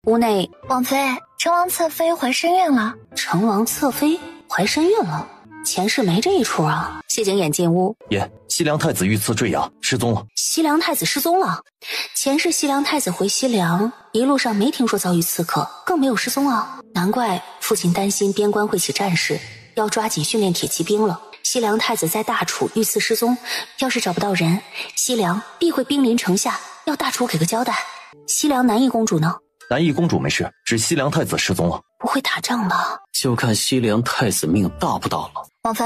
屋内，王妃，成王侧妃怀身孕了。成王侧妃怀身孕了？前世没这一出啊！谢景琰进屋，爷，西凉太子遇刺坠崖失踪了。西凉太子失踪了？前世西凉太子回西凉，一路上没听说遭遇刺客，更没有失踪啊！难怪父亲担心边关会起战事，要抓紧训练铁骑兵了。西凉太子在大楚遇刺失踪，要是找不到人，西凉必会兵临城下，要大楚给个交代。西凉南翼公主呢？南翼公主没事，只西凉太子失踪了。不会打仗吧？就看西凉太子命大不大了。王妃，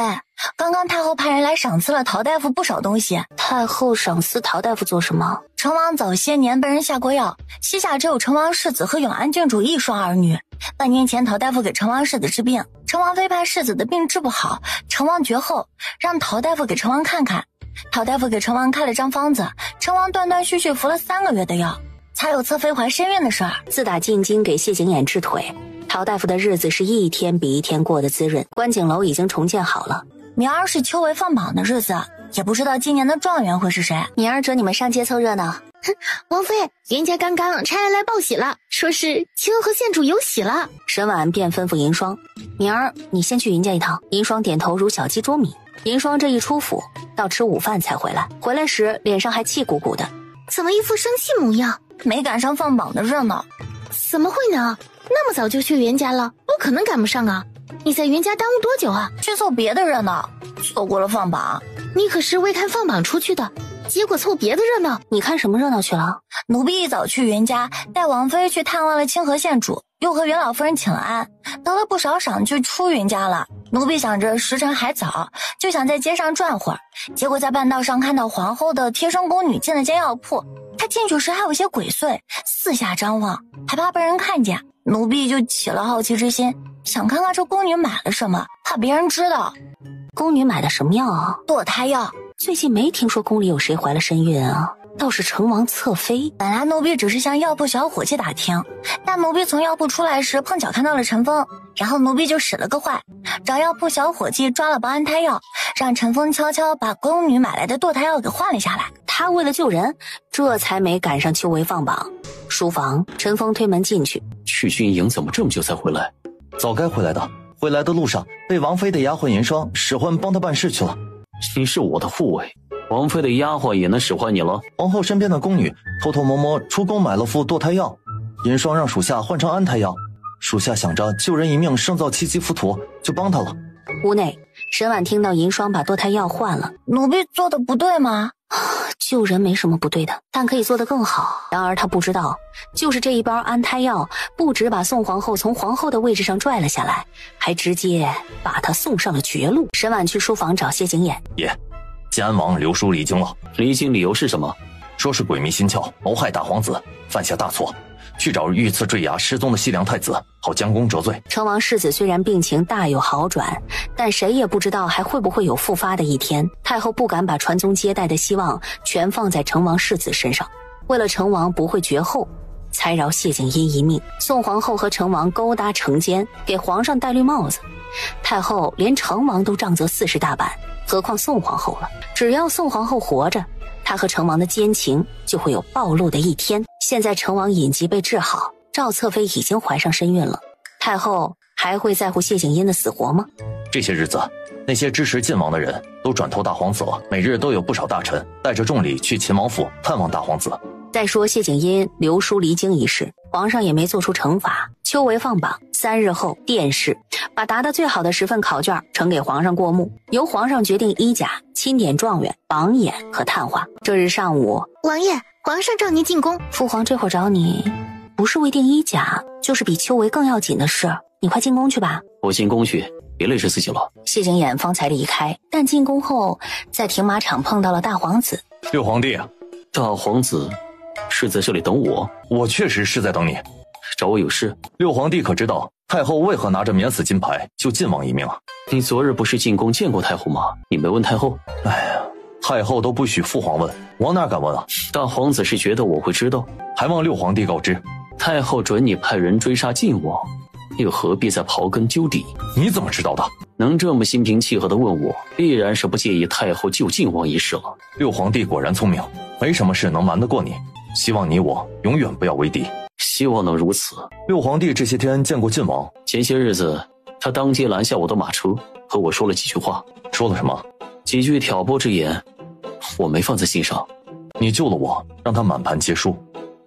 刚刚太后派人来赏赐了陶大夫不少东西。太后赏赐陶大夫做什么？成王早些年被人下过药，膝下只有成王世子和永安郡主一双儿女。半年前陶大夫给成王世子治病，成王妃怕世子的病治不好，成王绝后，让陶大夫给成王看看。陶大夫给成王开了张方子，成王断断续续服了3个月的药，才有侧妃怀身孕的事儿。自打进京给谢景琰治腿，陶大夫的日子是一天比一天过得滋润。观景楼已经重建好了，明儿是秋闱放榜的日子，也不知道今年的状元会是谁。明儿准你们上街凑热闹。王妃，袁家刚刚差人来报喜了，说是清河县主有喜了。沈婉便吩咐银霜，明儿你先去云家一趟。银霜点头如小鸡啄米。银霜这一出府，到吃午饭才回来，回来时脸上还气鼓鼓的，怎么一副生气模样？没赶上放榜的热闹。怎么会呢？那么早就去袁家了，不可能赶不上啊！你在袁家耽误多久啊？去凑别的热闹，错过了放榜。你可是为看放榜出去的，结果凑别的热闹。你看什么热闹去了？奴婢一早去袁家，带王妃去探望了清河县主，又和袁老夫人请了安，得了不少赏，就出袁家了。奴婢想着时辰还早，就想在街上转会儿，结果在半道上看到皇后的贴身宫女进了间药铺，她进去时还有些鬼祟，四下张望，还怕被人看见。奴婢就起了好奇之心，想看看这宫女买了什么，怕别人知道。宫女买的什么药啊？堕胎药。最近没听说宫里有谁怀了身孕啊，倒是成王侧妃。本来奴婢只是向药铺小伙计打听，但奴婢从药铺出来时碰巧看到了陈峰，然后奴婢就使了个坏，找药铺小伙计抓了包安胎药，让陈峰悄悄把宫女买来的堕胎药给换了下来。他为了救人，这才没赶上秋闱放榜。书房，陈峰推门进去。去军营怎么这么久才回来？早该回来的，回来的路上被王妃的丫鬟银霜使唤帮她办事去了。你是我的护卫，王妃的丫鬟也能使唤你了？皇后身边的宫女偷偷摸摸出宫买了副堕胎药，银霜让属下换成安胎药，属下想着救人一命胜造七级浮屠，就帮她了。屋内，沈婉听到银霜把堕胎药换了，奴婢做的不对吗？救人没什么不对的，但可以做得更好。然而他不知道，就是这一包安胎药，不止把宋皇后从皇后的位置上拽了下来，还直接把她送上了绝路。沈婉去书房找谢景琰。爷，晋安王刘书离京了。离京理由是什么？说是鬼迷心窍，谋害大皇子，犯下大错，去找遇刺坠崖失踪的西凉太子，好将功折罪。成王世子虽然病情大有好转，但谁也不知道还会不会有复发的一天。太后不敢把传宗接代的希望全放在成王世子身上，为了成王不会绝后，才饶谢景殷一命。宋皇后和成王勾搭成奸，给皇上戴绿帽子，太后连成王都杖责40大板，何况宋皇后了。只要宋皇后活着，她和成王的奸情就会有暴露的一天。现在成王隐疾被治好，赵侧妃已经怀上身孕了，太后还会在乎谢景殷的死活吗？这些日子，那些支持晋王的人都转投大皇子了，每日都有不少大臣带着重礼去秦王府探望大皇子。再说谢景殷留书离京一事，皇上也没做出惩罚。秋闱放榜3日后殿试，把答得最好的10份考卷呈给皇上过目，由皇上决定衣甲、钦点状元、榜眼和探花。这日上午，王爷，皇上召您进宫。父皇这会儿找你，不是为定衣甲，就是比秋闱更要紧的事。你快进宫去吧。我进宫去，别累着自己了。谢景琰方才离开，但进宫后在停马场碰到了大皇子。六皇帝，大皇子是在这里等我？我确实是在等你。找我有事？六皇帝可知道太后为何拿着免死金牌救晋王一命啊？你昨日不是进宫见过太后吗？你没问太后？哎呀，太后都不许父皇问，我哪敢问啊？大皇子是觉得我会知道，还望六皇帝告知。太后准你派人追杀晋王，又何必再刨根究底？你怎么知道的？能这么心平气和地问我，必然是不介意太后救晋王一事了。六皇帝果然聪明，没什么事能瞒得过你。希望你我永远不要为敌。希望能如此。六皇帝这些天见过晋王？前些日子，他当街拦下我的马车，和我说了几句话。说了什么？几句挑拨之言，我没放在心上。你救了我，让他满盘皆输，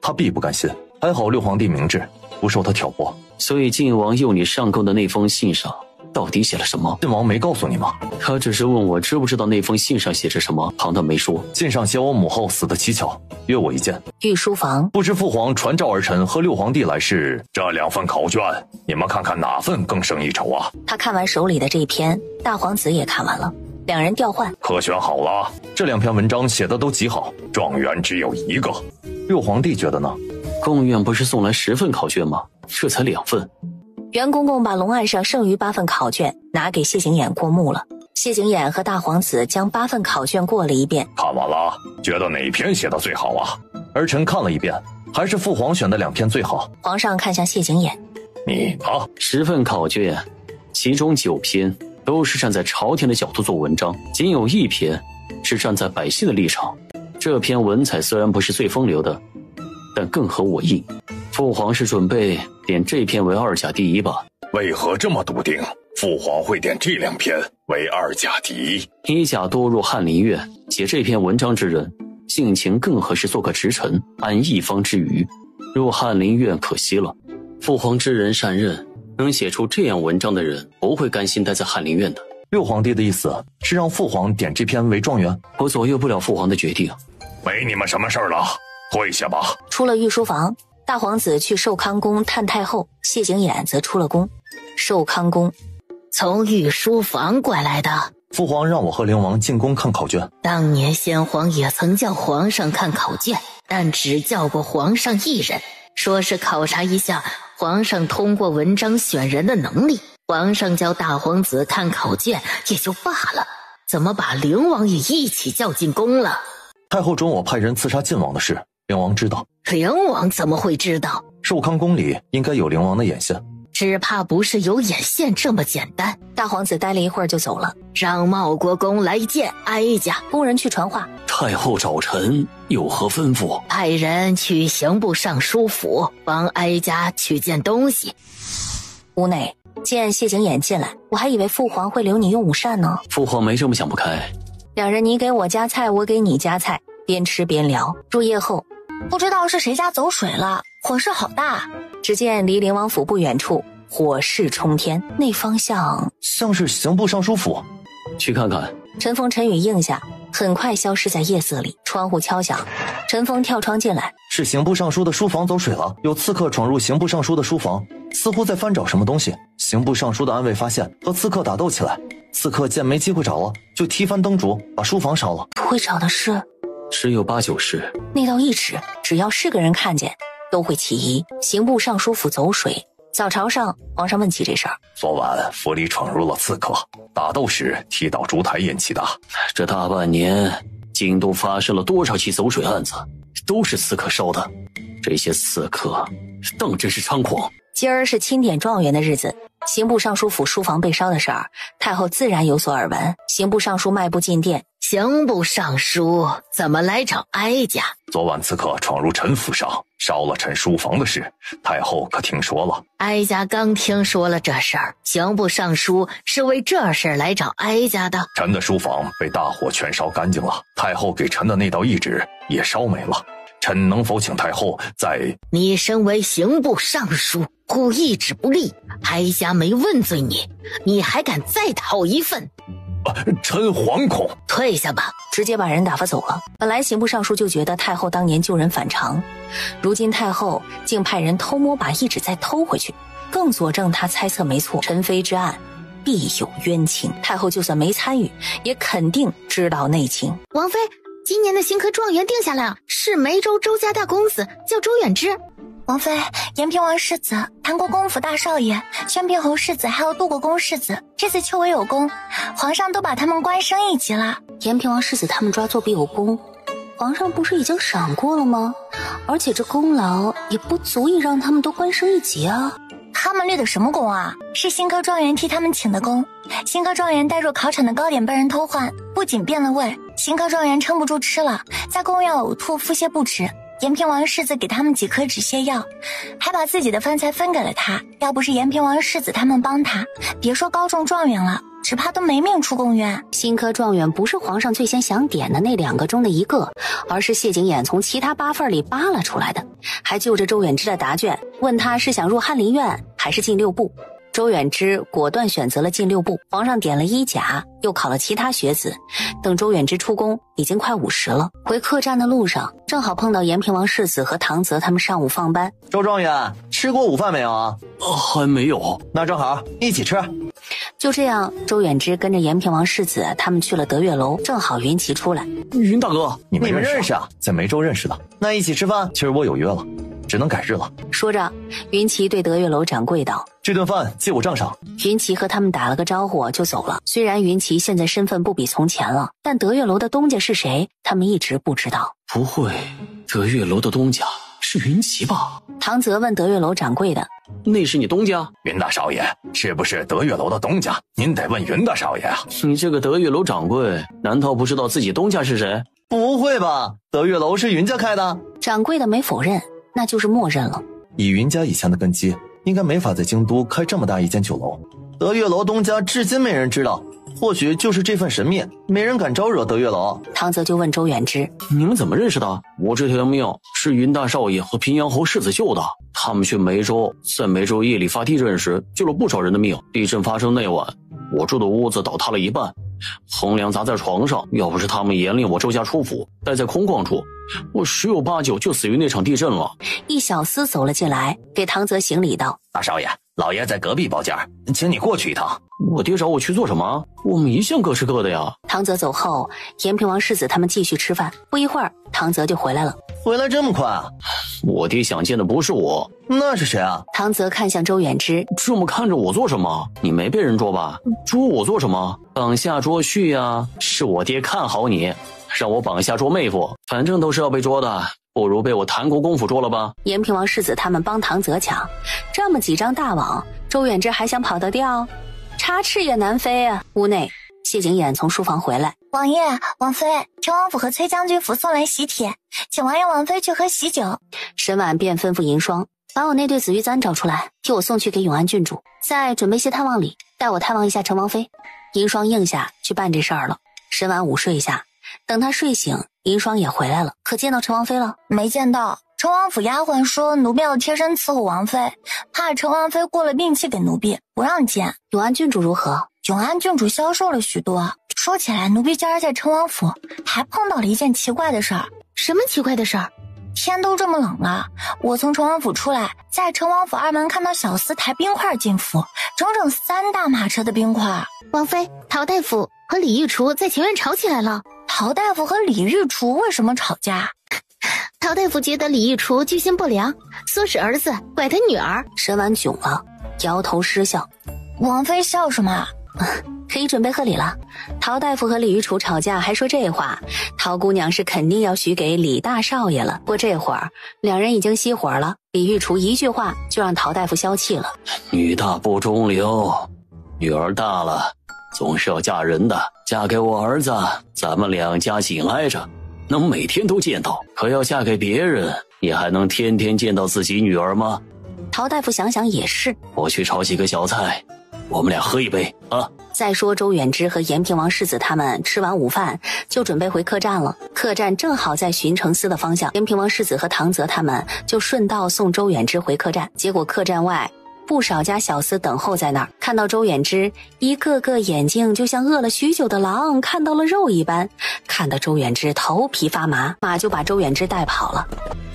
他必不甘心。还好六皇帝明智，不受他挑拨。所以晋王诱你上钩的那封信上到底写了什么？晋王没告诉你吗？他只是问我知不知道那封信上写着什么，旁的没说。信上写我母后死得蹊跷，约我一见。御书房，不知父皇传召儿臣和六皇帝来时，这两份考卷，你们看看哪份更胜一筹啊？他看完手里的这一篇，大皇子也看完了，两人调换。可选好了，这两篇文章写的都极好，状元只有一个。六皇帝觉得呢？贡院不是送来10份考卷吗？这才2份。袁公公把龙案上剩余8份考卷拿给谢景琰过目了。谢景琰和大皇子将8份考卷过了一遍，看完了，觉得哪篇写的最好啊？儿臣看了一遍，还是父皇选的2篇最好。皇上看向谢景琰，你呢？10份考卷，其中9篇都是站在朝廷的角度做文章，仅有1篇是站在百姓的立场。这篇文采虽然不是最风流的，但更合我意。父皇是准备点这篇为2甲第一吧？为何这么笃定？父皇会点这2篇为2甲第一？1甲多入翰林院，写这篇文章之人，性情更合适做个直臣，安一方之余。入翰林院可惜了，父皇知人善任，能写出这样文章的人，不会甘心待在翰林院的。六皇帝的意思是让父皇点这篇为状元？我左右不了父皇的决定。没你们什么事了，退下吧。出了御书房，大皇子去寿康宫探太后，谢景琰则出了宫。寿康宫，从御书房拐来的。父皇让我和灵王进宫看考卷。当年先皇也曾叫皇上看考卷，但只叫过皇上1人，说是考察一下皇上通过文章选人的能力。皇上叫大皇子看考卷也就罢了，怎么把灵王也一起叫进宫了？太后准我派人刺杀晋王的事，灵王知道。灵王怎么会知道？寿康宫里应该有灵王的眼线，只怕不是有眼线这么简单。大皇子待了一会儿就走了，让茂国公来见哀家。工人去传话，太后找臣有何吩咐？派人去刑部尚书府帮哀家去见东西。屋内见谢景琰进来，我还以为父皇会留你用午膳呢。父皇没这么想不开。两人你给我夹菜，我给你夹菜，边吃边聊。入夜后，不知道是谁家走水了，火势好大。只见离灵王府不远处火势冲天，那方向像是刑部尚书府。去看看。陈峰陈宇应下，很快消失在夜色里。窗户敲响，陈峰跳窗进来。是刑部尚书的书房走水了，有刺客闯入刑部尚书的书房，似乎在翻找什么东西。刑部尚书的暗卫发现，和刺客打斗起来。刺客见没机会找了，就踢翻灯烛，把书房烧了。不会找的是？十有八九是。那道懿旨，只要是个人看见，都会起疑。刑部尚书府走水。早朝上，皇上问起这事儿。昨晚府里闯入了刺客，打斗时踢倒烛台引起的。这大半年，京都发生了多少起走水案子，都是刺客烧的。这些刺客当真是猖狂。今儿是钦点状元的日子，刑部尚书府书房被烧的事儿，太后自然有所耳闻。刑部尚书迈步进殿，刑部尚书怎么来找哀家？昨晚刺客闯入陈府上，烧了陈书房的事，太后可听说了？哀家刚听说了这事儿，刑部尚书是为这事儿来找哀家的。陈的书房被大火全烧干净了，太后给陈的那道懿旨也烧没了。臣能否请太后再……你身为刑部尚书，护懿旨不力，哀家没问罪你，你还敢再讨一份？臣惶恐。退下吧。直接把人打发走了。本来刑部尚书就觉得太后当年救人反常，如今太后竟派人偷摸把懿旨再偷回去，更佐证他猜测没错，陈妃之案必有冤情。太后就算没参与，也肯定知道内情。王妃，今年的新科状元定下来了，是梅州周家大公子，叫周远之。王妃，延平王世子、谭国公府大少爷、宣平侯世子还有杜国公世子，这次秋闱有功，皇上都把他们官升一级了。延平王世子他们抓作弊有功，皇上不是已经赏过了吗？而且这功劳也不足以让他们都官升一级啊。他们立的什么功啊？是新科状元替他们请的功。新科状元带入考场的糕点被人偷换，不仅变了味，新科状元撑不住吃了，在宫院呕吐腹泻不止，延平王世子给他们几颗止泻药，还把自己的饭菜分给了他。要不是延平王世子他们帮他，别说高中状元了，只怕都没命出宫院。新科状元不是皇上最先想点的那2个中的一个，而是谢景琰从其他8份里扒拉出来的，还就着周远之的答卷，问他是想入翰林院还是进6部。周远之果断选择了进6部，皇上点了1甲，又考了其他学子。等周远之出宫，已经快50了。回客栈的路上，正好碰到延平王世子和唐泽他们上午放班。周状元，吃过午饭没有啊？还没有。那正好，一起吃。就这样，周远之跟着延平王世子他们去了德月楼，正好云奇出来。云大哥，你们认识啊？在梅州认识的。那一起吃饭，其实我有约了，只能改日了。说着，云奇对德月楼掌柜道：“这顿饭借我账上。”云奇和他们打了个招呼就走了。虽然云奇现在身份不比从前了，但德月楼的东家是谁，他们一直不知道。不会，德月楼的东家是云奇吧？唐泽问德月楼掌柜的：“那是你东家？”云大少爷，是不是德月楼的东家？您得问云大少爷啊。你这个德月楼掌柜，难道不知道自己东家是谁？不会吧，德月楼是云家开的？掌柜的没否认，那就是默认了。以云家以前的根基，应该没法在京都开这么大一间酒楼。德月楼东家至今没人知道，或许就是这份神秘，没人敢招惹德月楼。唐泽就问周远之：“你们怎么认识的？”我这条命是云大少爷和平阳侯世子救的，他们去梅州，在梅州夜里发地震时救了不少人的命。地震发生那晚，我住的屋子倒塌了一半，横梁砸在床上，要不是他们严令我周家出府，待在空旷处，我10有8九就死于那场地震了。一小厮走了进来，给唐泽行礼道：“大少爷，老爷在隔壁包间，请你过去一趟。”我爹找我去做什么？我们一向各吃各的呀。唐泽走后，延平王世子他们继续吃饭。不一会儿，唐泽就回来了。回来这么快啊？我爹想见的不是我，那是谁啊？唐泽看向周远之：“这么看着我做什么？你没被人捉吧？捉我做什么？绑下捉婿呀！是我爹看好你，让我绑下捉妹夫，反正都是要被捉的，不如被我谭国公府捉了吧。”延平王世子他们帮唐泽抢，这么几张大网，周远之还想跑得掉？插翅也难飞啊！屋内，谢景琰从书房回来：“王爷、王妃，陈王府和崔将军府送来喜帖，请王爷王妃去喝喜酒。”沈婉便吩咐银霜：“把我那对紫玉簪找出来，替我送去给永安郡主，再准备些探望礼，带我探望一下陈王妃。”银霜应下去办这事儿了。沈婉午睡一下，等他睡醒，银霜也回来了。可见到陈王妃了？没见到。陈王府丫鬟说奴婢要贴身伺候王妃，怕陈王妃过了病气给奴婢，不让见。永安郡主如何？永安郡主消瘦了许多。说起来，奴婢今儿在陈王府还碰到了一件奇怪的事儿。什么奇怪的事儿？天都这么冷了，我从陈王府出来，在陈王府二门看到小厮抬冰块进府，整整3大马车的冰块。王妃，陶大夫和李御厨在前院吵起来了。陶大夫和李御厨为什么吵架？陶大夫觉得李御厨居心不良，唆使儿子拐他女儿。沈婉窘了，摇头失笑。王妃笑什么？可以准备贺礼了。陶大夫和李御厨吵架还说这话，陶姑娘是肯定要许给李大少爷了。不过这会儿两人已经熄火了，李御厨一句话就让陶大夫消气了。女大不中留，女儿大了总是要嫁人的，嫁给我儿子，咱们2家紧挨着，能每天都见到。可要嫁给别人，也还能天天见到自己女儿吗？陶大夫想想也是，我去炒几个小菜，我们俩喝一杯啊。再说周远之和延平王世子他们吃完午饭就准备回客栈了，客栈正好在巡城司的方向，延平王世子和唐泽他们就顺道送周远之回客栈。结果客栈外不少家小厮等候在那儿，看到周远之，一个个眼睛就像饿了许久的狼看到了肉一般，看得周远之头皮发麻，马就把周远之带跑了。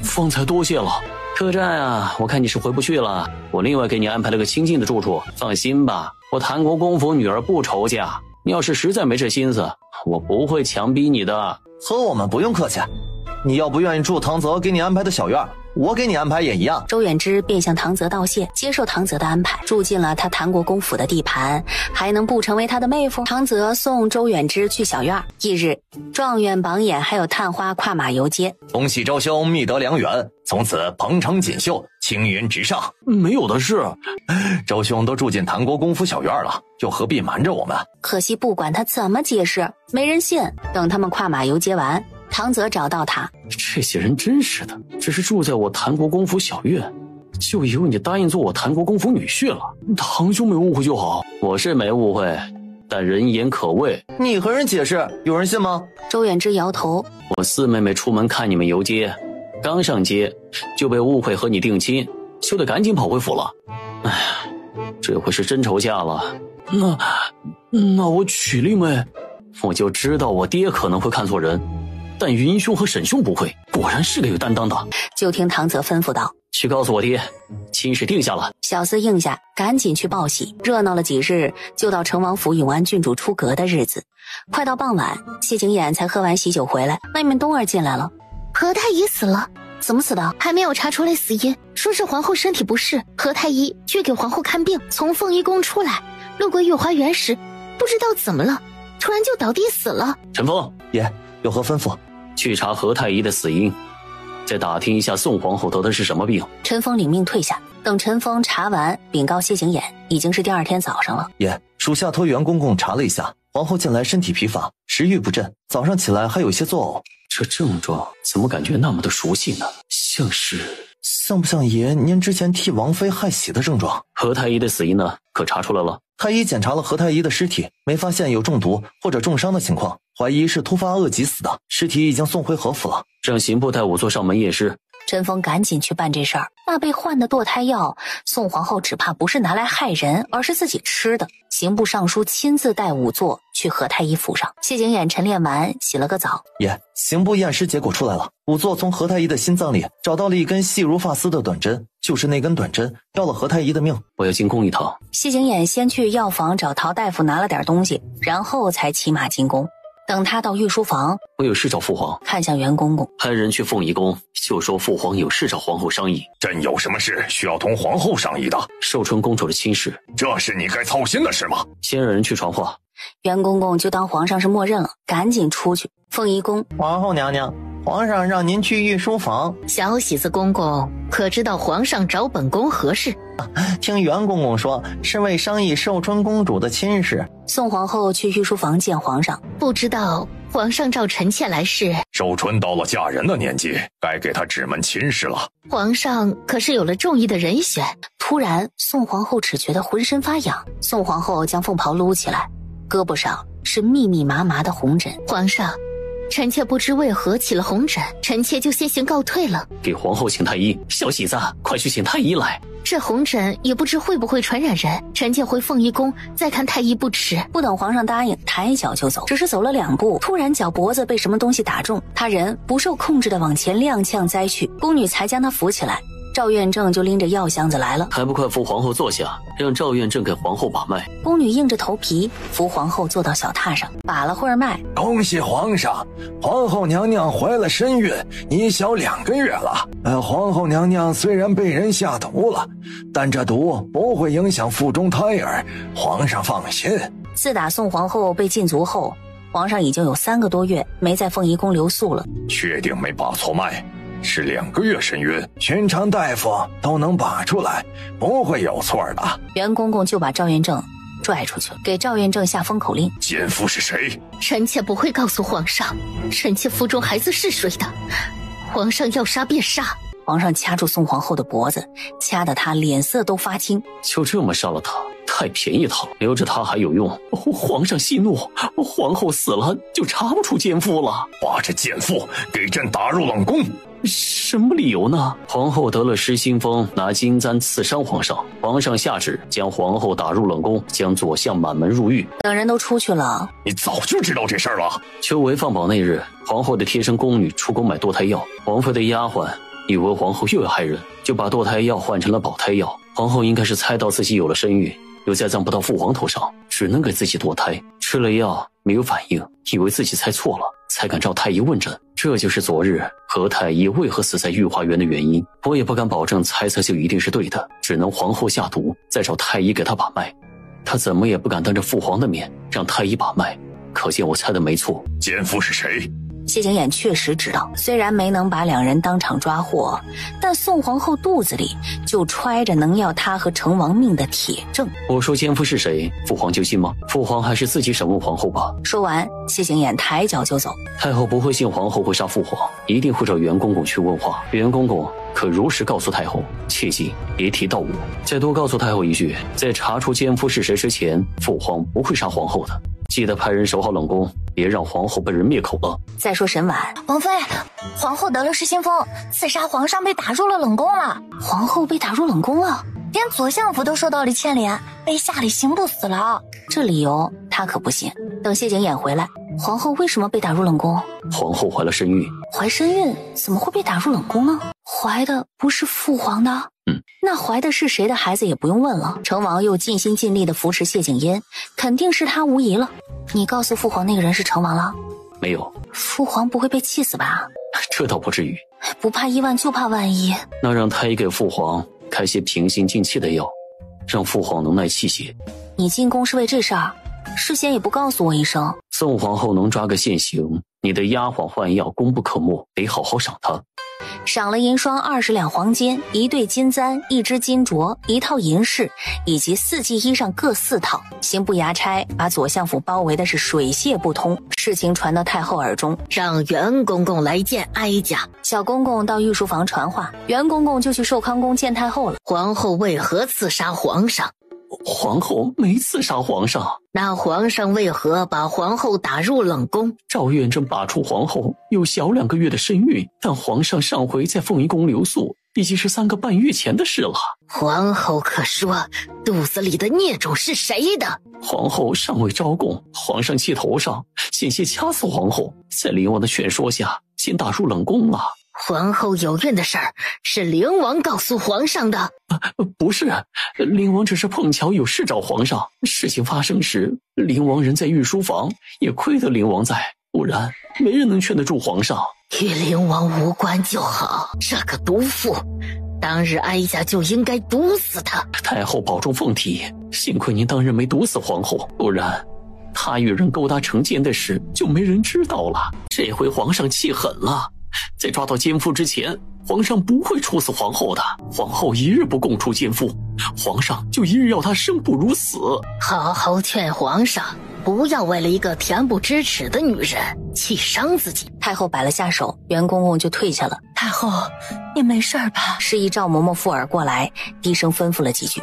方才多谢了。客栈啊，我看你是回不去了，我另外给你安排了个清静的住处，放心吧，我谭国公府女儿不愁嫁，你要是实在没这心思，我不会强逼你的。和我们不用客气，你要不愿意住唐泽给你安排的小院，我给你安排也一样。周远之便向唐泽道谢，接受唐泽的安排，住进了他谭国公府的地盘，还能不成为他的妹夫？唐泽送周远之去小院。翌日，状元榜眼还有探花跨马游街。恭喜周兄觅得良缘，从此鹏程锦绣，青云直上。没有的事，周兄都住进谭国公府小院了，又何必瞒着我们？可惜不管他怎么解释，没人信。等他们跨马游街完，唐泽找到他，这些人真是的，只是住在我谭国公府小院，就以为你答应做我谭国公府女婿了。堂兄没误会就好。我是没误会，但人言可畏。你和人解释，有人信吗？周远之摇头。我四妹妹出门看你们游街，刚上街就被误会和你定亲，羞得赶紧跑回府了。哎，这回是真愁嫁了。那我娶丽妹，我就知道我爹可能会看错人，但云兄和沈兄不会，果然是个有担当的。就听唐泽吩咐道：去告诉我爹，亲事定下了。小厮应下，赶紧去报喜。热闹了几日，就到成王府永安郡主出阁的日子。快到傍晚，谢景琰才喝完喜酒回来，外面冬儿进来了。何太医死了，怎么死的？还没有查出来死因，说是皇后身体不适，何太医去给皇后看病，从凤仪宫出来，路过御花园时，不知道怎么了，突然就倒地死了。陈峰，爷有何吩咐？去查何太医的死因，再打听一下宋皇后得的是什么病。陈峰领命退下。等陈峰查完禀告谢景琰，已经是第二天早上了。爷，属下托袁公公查了一下，皇后近来身体疲乏，食欲不振，早上起来还有些作呕。这症状怎么感觉那么的熟悉呢？像不像爷您之前替王妃害喜的症状？何太医的死因呢？可查出来了？太医检查了何太医的尸体，没发现有中毒或者重伤的情况，怀疑是突发恶疾死的，尸体已经送回何府了。让刑部带仵作上门验尸。陈峰赶紧去办这事儿。那被换的堕胎药，宋皇后只怕不是拿来害人，而是自己吃的。刑部尚书亲自带仵作去何太医府上。谢景琰晨练完，洗了个澡。爷，刑部验尸结果出来了，仵作从何太医的心脏里找到了一根细如发丝的短针，就是那根短针要了何太医的命。我要进宫一趟。谢景琰先去药房找陶大夫拿了点东西，然后才骑马进宫。等他到御书房，我有事找父皇。看向袁公公，派人去凤仪宫，就说父皇有事找皇后商议。朕有什么事需要同皇后商议的？寿春公主的亲事，这是你该操心的事吗？先让人去传话。袁公公就当皇上是默认了，赶紧出去。凤仪宫，皇后娘娘，皇上让您去御书房。小喜子公公，可知道皇上找本宫何事？听袁公公说，是为商议寿春公主的亲事。宋皇后去御书房见皇上，不知道皇上召臣妾来是？寿春到了嫁人的年纪，该给她指门亲事了。皇上可是有了中意的人选？突然，宋皇后只觉得浑身发痒。宋皇后将凤袍撸起来，胳膊上是密密麻麻的红疹。皇上，臣妾不知为何起了红疹，臣妾就先行告退了。给皇后请太医。小喜子，快去请太医来。这红疹也不知会不会传染人，臣妾回凤仪宫再看太医不迟。不等皇上答应，抬脚就走。只是走了2步，突然脚脖子被什么东西打中，他人不受控制的往前踉跄栽去，宫女才将他扶起来。赵院正就拎着药箱子来了，还不快扶皇后坐下，让赵院正给皇后把脉。宫女硬着头皮扶皇后坐到小榻上，把了会儿脉。恭喜皇上，皇后娘娘怀了身孕，已小2个月了。皇后娘娘虽然被人下毒了，但这毒不会影响腹中胎儿，皇上放心。自打宋皇后被禁足后，皇上已经有3个多月没在凤仪宫留宿了。确定没把错脉？是2个月身孕，寻常大夫都能把出来，不会有错的。袁公公就把赵元正拽出去了，给赵元正下封口令。奸夫是谁？臣妾不会告诉皇上，臣妾腹中孩子是谁的，皇上要杀便杀。皇上掐住宋皇后的脖子，掐得她脸色都发青。就这么杀了她，太便宜她了，留着她还有用。皇上息怒，皇后死了就查不出奸夫了。把这奸夫给朕打入冷宫。什么理由呢？皇后得了失心疯，拿金簪刺伤皇上，皇上下旨将皇后打入冷宫，将左相满门入狱。等人都出去了，你早就知道这事儿了。秋闱放榜那日，皇后的贴身宫女出宫买堕胎药，王妃的丫鬟以为皇后又要害人，就把堕胎药换成了保胎药。皇后应该是猜到自己有了身孕，又栽赃不到父皇头上，只能给自己堕胎。吃了药没有反应，以为自己猜错了，才敢召太医问诊。这就是昨日何太医为何死在御花园的原因。我也不敢保证猜测就一定是对的，只能皇后下毒，再找太医给他把脉。他怎么也不敢当着父皇的面让太医把脉，可见我猜的没错。奸夫是谁？谢景琰确实知道，虽然没能把两人当场抓获，但宋皇后肚子里就揣着能要他和成王命的铁证。我说奸夫是谁，父皇就信吗？父皇还是自己审问皇后吧。说完，谢景琰抬脚就走。太后不会信皇后会杀父皇，一定会找袁公公去问话。袁公公可如实告诉太后，切记别提到我。再多告诉太后一句，在查出奸夫是谁之前，父皇不会杀皇后的。记得派人守好冷宫，别让皇后被人灭口了。再说沈婉，王妃，皇后得了失心疯，刺杀皇上被打入了冷宫了。皇后被打入冷宫了，连左相府都受到了牵连，被下了刑部死牢。这理由他可不信。等谢景琰回来，皇后为什么被打入冷宫？皇后怀了身孕。怀身孕怎么会被打入冷宫呢？怀的不是父皇的？那怀的是谁的孩子也不用问了。成王又尽心尽力地扶持谢景嫣，肯定是他无疑了。你告诉父皇那个人是成王了？没有。父皇不会被气死吧？这倒不至于。不怕一万就怕万一。那让太医给父皇开些平心静气的药，让父皇能耐气些。你进宫是为这事儿，事先也不告诉我一声。宋皇后能抓个现行，你的丫鬟换药功不可没，得好好赏她。赏了银霜20两黄金，1对金簪，1只金镯，1套银饰，以及4季衣裳各4套。刑部衙差把左相府包围的是水泄不通。事情传到太后耳中，让袁公公来见哀家。小公公到御书房传话，袁公公就去寿康宫见太后了。皇后为何刺杀皇上？皇后没刺杀皇上。那皇上为何把皇后打入冷宫？赵院正拔出皇后有小2个月的身孕，但皇上上回在凤仪宫留宿已经是3个半月前的事了。皇后可说肚子里的孽种是谁的？皇后尚未招供，皇上气头上，险些掐死皇后，在灵王的劝说下，先打入冷宫了。皇后有孕的事儿是灵王告诉皇上的？不是，灵王只是碰巧有事找皇上。事情发生时，灵王人在御书房，也亏得灵王在，不然没人能劝得住皇上。与灵王无关就好。这个毒妇，当日哀家就应该毒死他。太后保重凤体，幸亏您当日没毒死皇后，不然她与人勾搭成奸的事就没人知道了。这回皇上气狠了，在抓到奸夫之前，皇上不会处死皇后的。皇后一日不供出奸夫，皇上就一日要她生不如死。好好劝皇上，不要为了一个恬不知耻的女人气伤自己。太后摆了下手，袁公公就退下了。太后，你没事吧？示意赵嬷嬷附耳过来，低声吩咐了几句。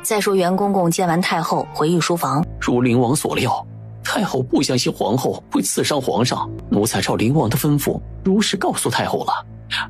再说袁公公见完太后回御书房，如灵王所料，太后不相信皇后会刺伤皇上，奴才照灵王的吩咐如实告诉太后了。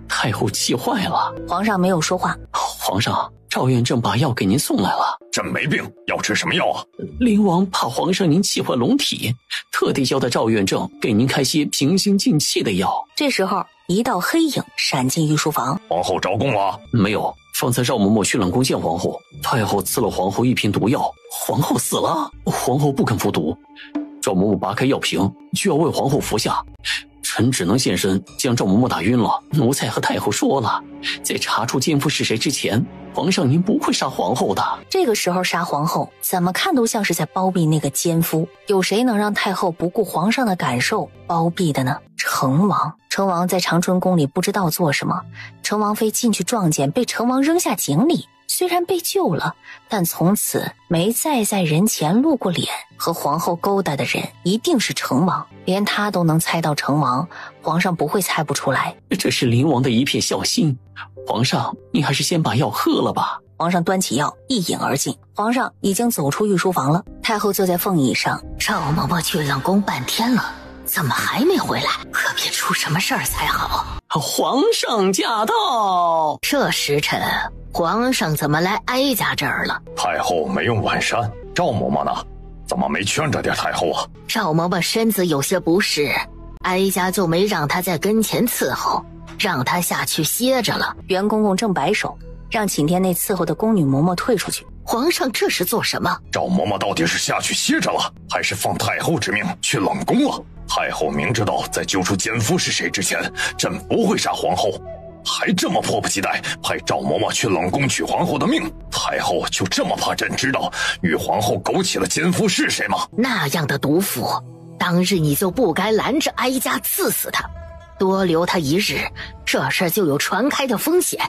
太后气坏了。皇上没有说话。皇上，赵院正把药给您送来了。朕没病，要吃什么药啊？灵王怕皇上您气坏龙体，特地交代赵院正给您开些平心静气的药。这时候一道黑影闪进御书房。皇后招供了？没有，方才赵嬷嬷去冷宫见皇后，太后赐了皇后1瓶毒药，皇后死了。皇后不肯服毒，赵嬷嬷拔开药瓶就要为皇后服下，臣只能现身将赵嬷嬷打晕了。奴才和太后说了，在查出奸夫是谁之前，皇上您不会杀皇后的。这个时候杀皇后，怎么看都像是在包庇那个奸夫。有谁能让太后不顾皇上的感受包庇的呢？成王。成王在长春宫里不知道做什么，成王妃进去撞见，被成王扔下井里。虽然被救了，但从此没再在人前露过脸。和皇后勾搭的人一定是成王，连他都能猜到成王，皇上不会猜不出来。这是灵王的一片孝心，皇上你还是先把药喝了吧。皇上端起药一饮而尽。皇上已经走出御书房了，太后坐在凤椅上。赵嬷嬷去冷宫半天了，怎么还没回来？可别出什么事儿才好。皇上驾到！这时辰，皇上怎么来哀家这儿了？太后没用晚膳，赵嬷嬷呢？怎么没劝着点太后啊？赵嬷嬷身子有些不适，哀家就没让她在跟前伺候，让她下去歇着了。袁公公正摆手，让寝殿内伺候的宫女嬷嬷退出去。皇上这是做什么？赵嬷嬷到底是下去歇着了，还是奉太后之命去冷宫了？太后明知道在揪出奸夫是谁之前，朕不会杀皇后，还这么迫不及待派赵嬷嬷去冷宫取皇后的命，太后就这么怕朕知道与皇后勾起了奸夫是谁吗？那样的毒妇，当日你就不该拦着哀家刺死他，多留他一日，这事就有传开的风险。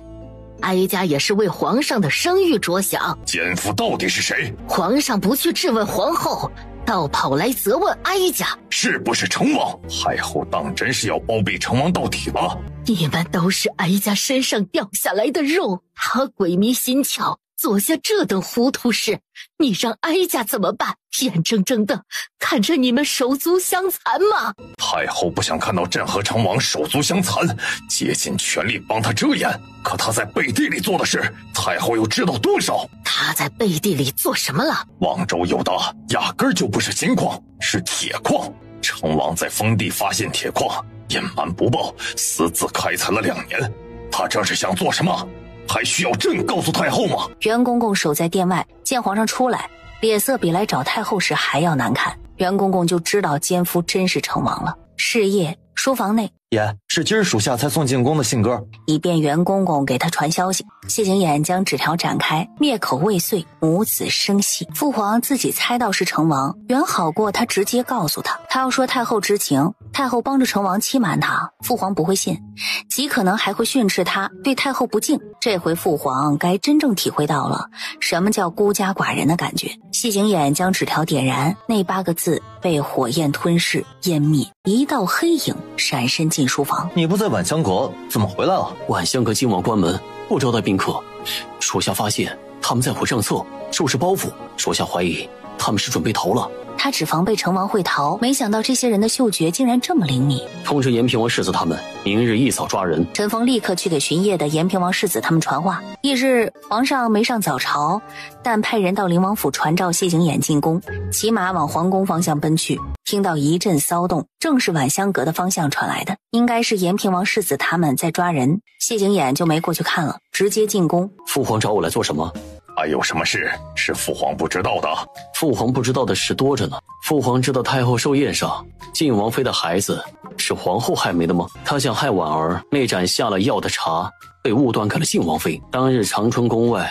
哀家也是为皇上的声誉着想。奸夫到底是谁？皇上不去质问皇后，倒跑来责问哀家，是不是成王？太后当真是要包庇成王到底了？你们都是哀家身上掉下来的肉，他鬼迷心窍，做下这等糊涂事，你让哀家怎么办？眼睁睁的看着你们手足相残吗？太后不想看到朕和成王手足相残，竭尽全力帮他遮掩。可他在背地里做的事，太后又知道多少？他在背地里做什么了？望州有的压根儿就不是金矿，是铁矿。成王在封地发现铁矿，隐瞒不报，私自开采了2年。他这是想做什么？还需要朕告诉太后吗？袁公公守在殿外，见皇上出来，脸色比来找太后时还要难看。袁公公就知道奸夫真是成王了。是夜，书房内，爷，是今儿属下才送进宫的信鸽，以便袁公公给他传消息。谢景琰将纸条展开，灭口未遂，母子生息。父皇自己猜到是成王，远好过他直接告诉他。他要说太后知情，太后帮着成王欺瞒他，父皇不会信，极可能还会训斥他对太后不敬。这回父皇该真正体会到了什么叫孤家寡人的感觉。谢景琰将纸条点燃，那8个字被火焰吞噬湮灭，一道黑影闪身进书房。你不在晚香阁，怎么回来了？晚香阁今晚关门，不招待宾客。属下发现他们在府上策，收拾包袱。属下怀疑他们是准备逃了。他只防备成王会逃，没想到这些人的嗅觉竟然这么灵敏。通知延平王世子他们，明日一早抓人。陈峰立刻去给巡夜的延平王世子他们传话。翌日，皇上没上早朝，但派人到灵王府传召谢景琰进宫，骑马往皇宫方向奔去。听到一阵骚动，正是晚香阁的方向传来的，应该是延平王世子他们在抓人。谢景琰就没过去看了，直接进宫。父皇找我来做什么？还有什么事是父皇不知道的？父皇不知道的事多着呢。父皇知道太后寿宴上晋王妃的孩子是皇后害没的吗？他想害婉儿，那盏下了药的茶被误断给了晋王妃。当日长春宫外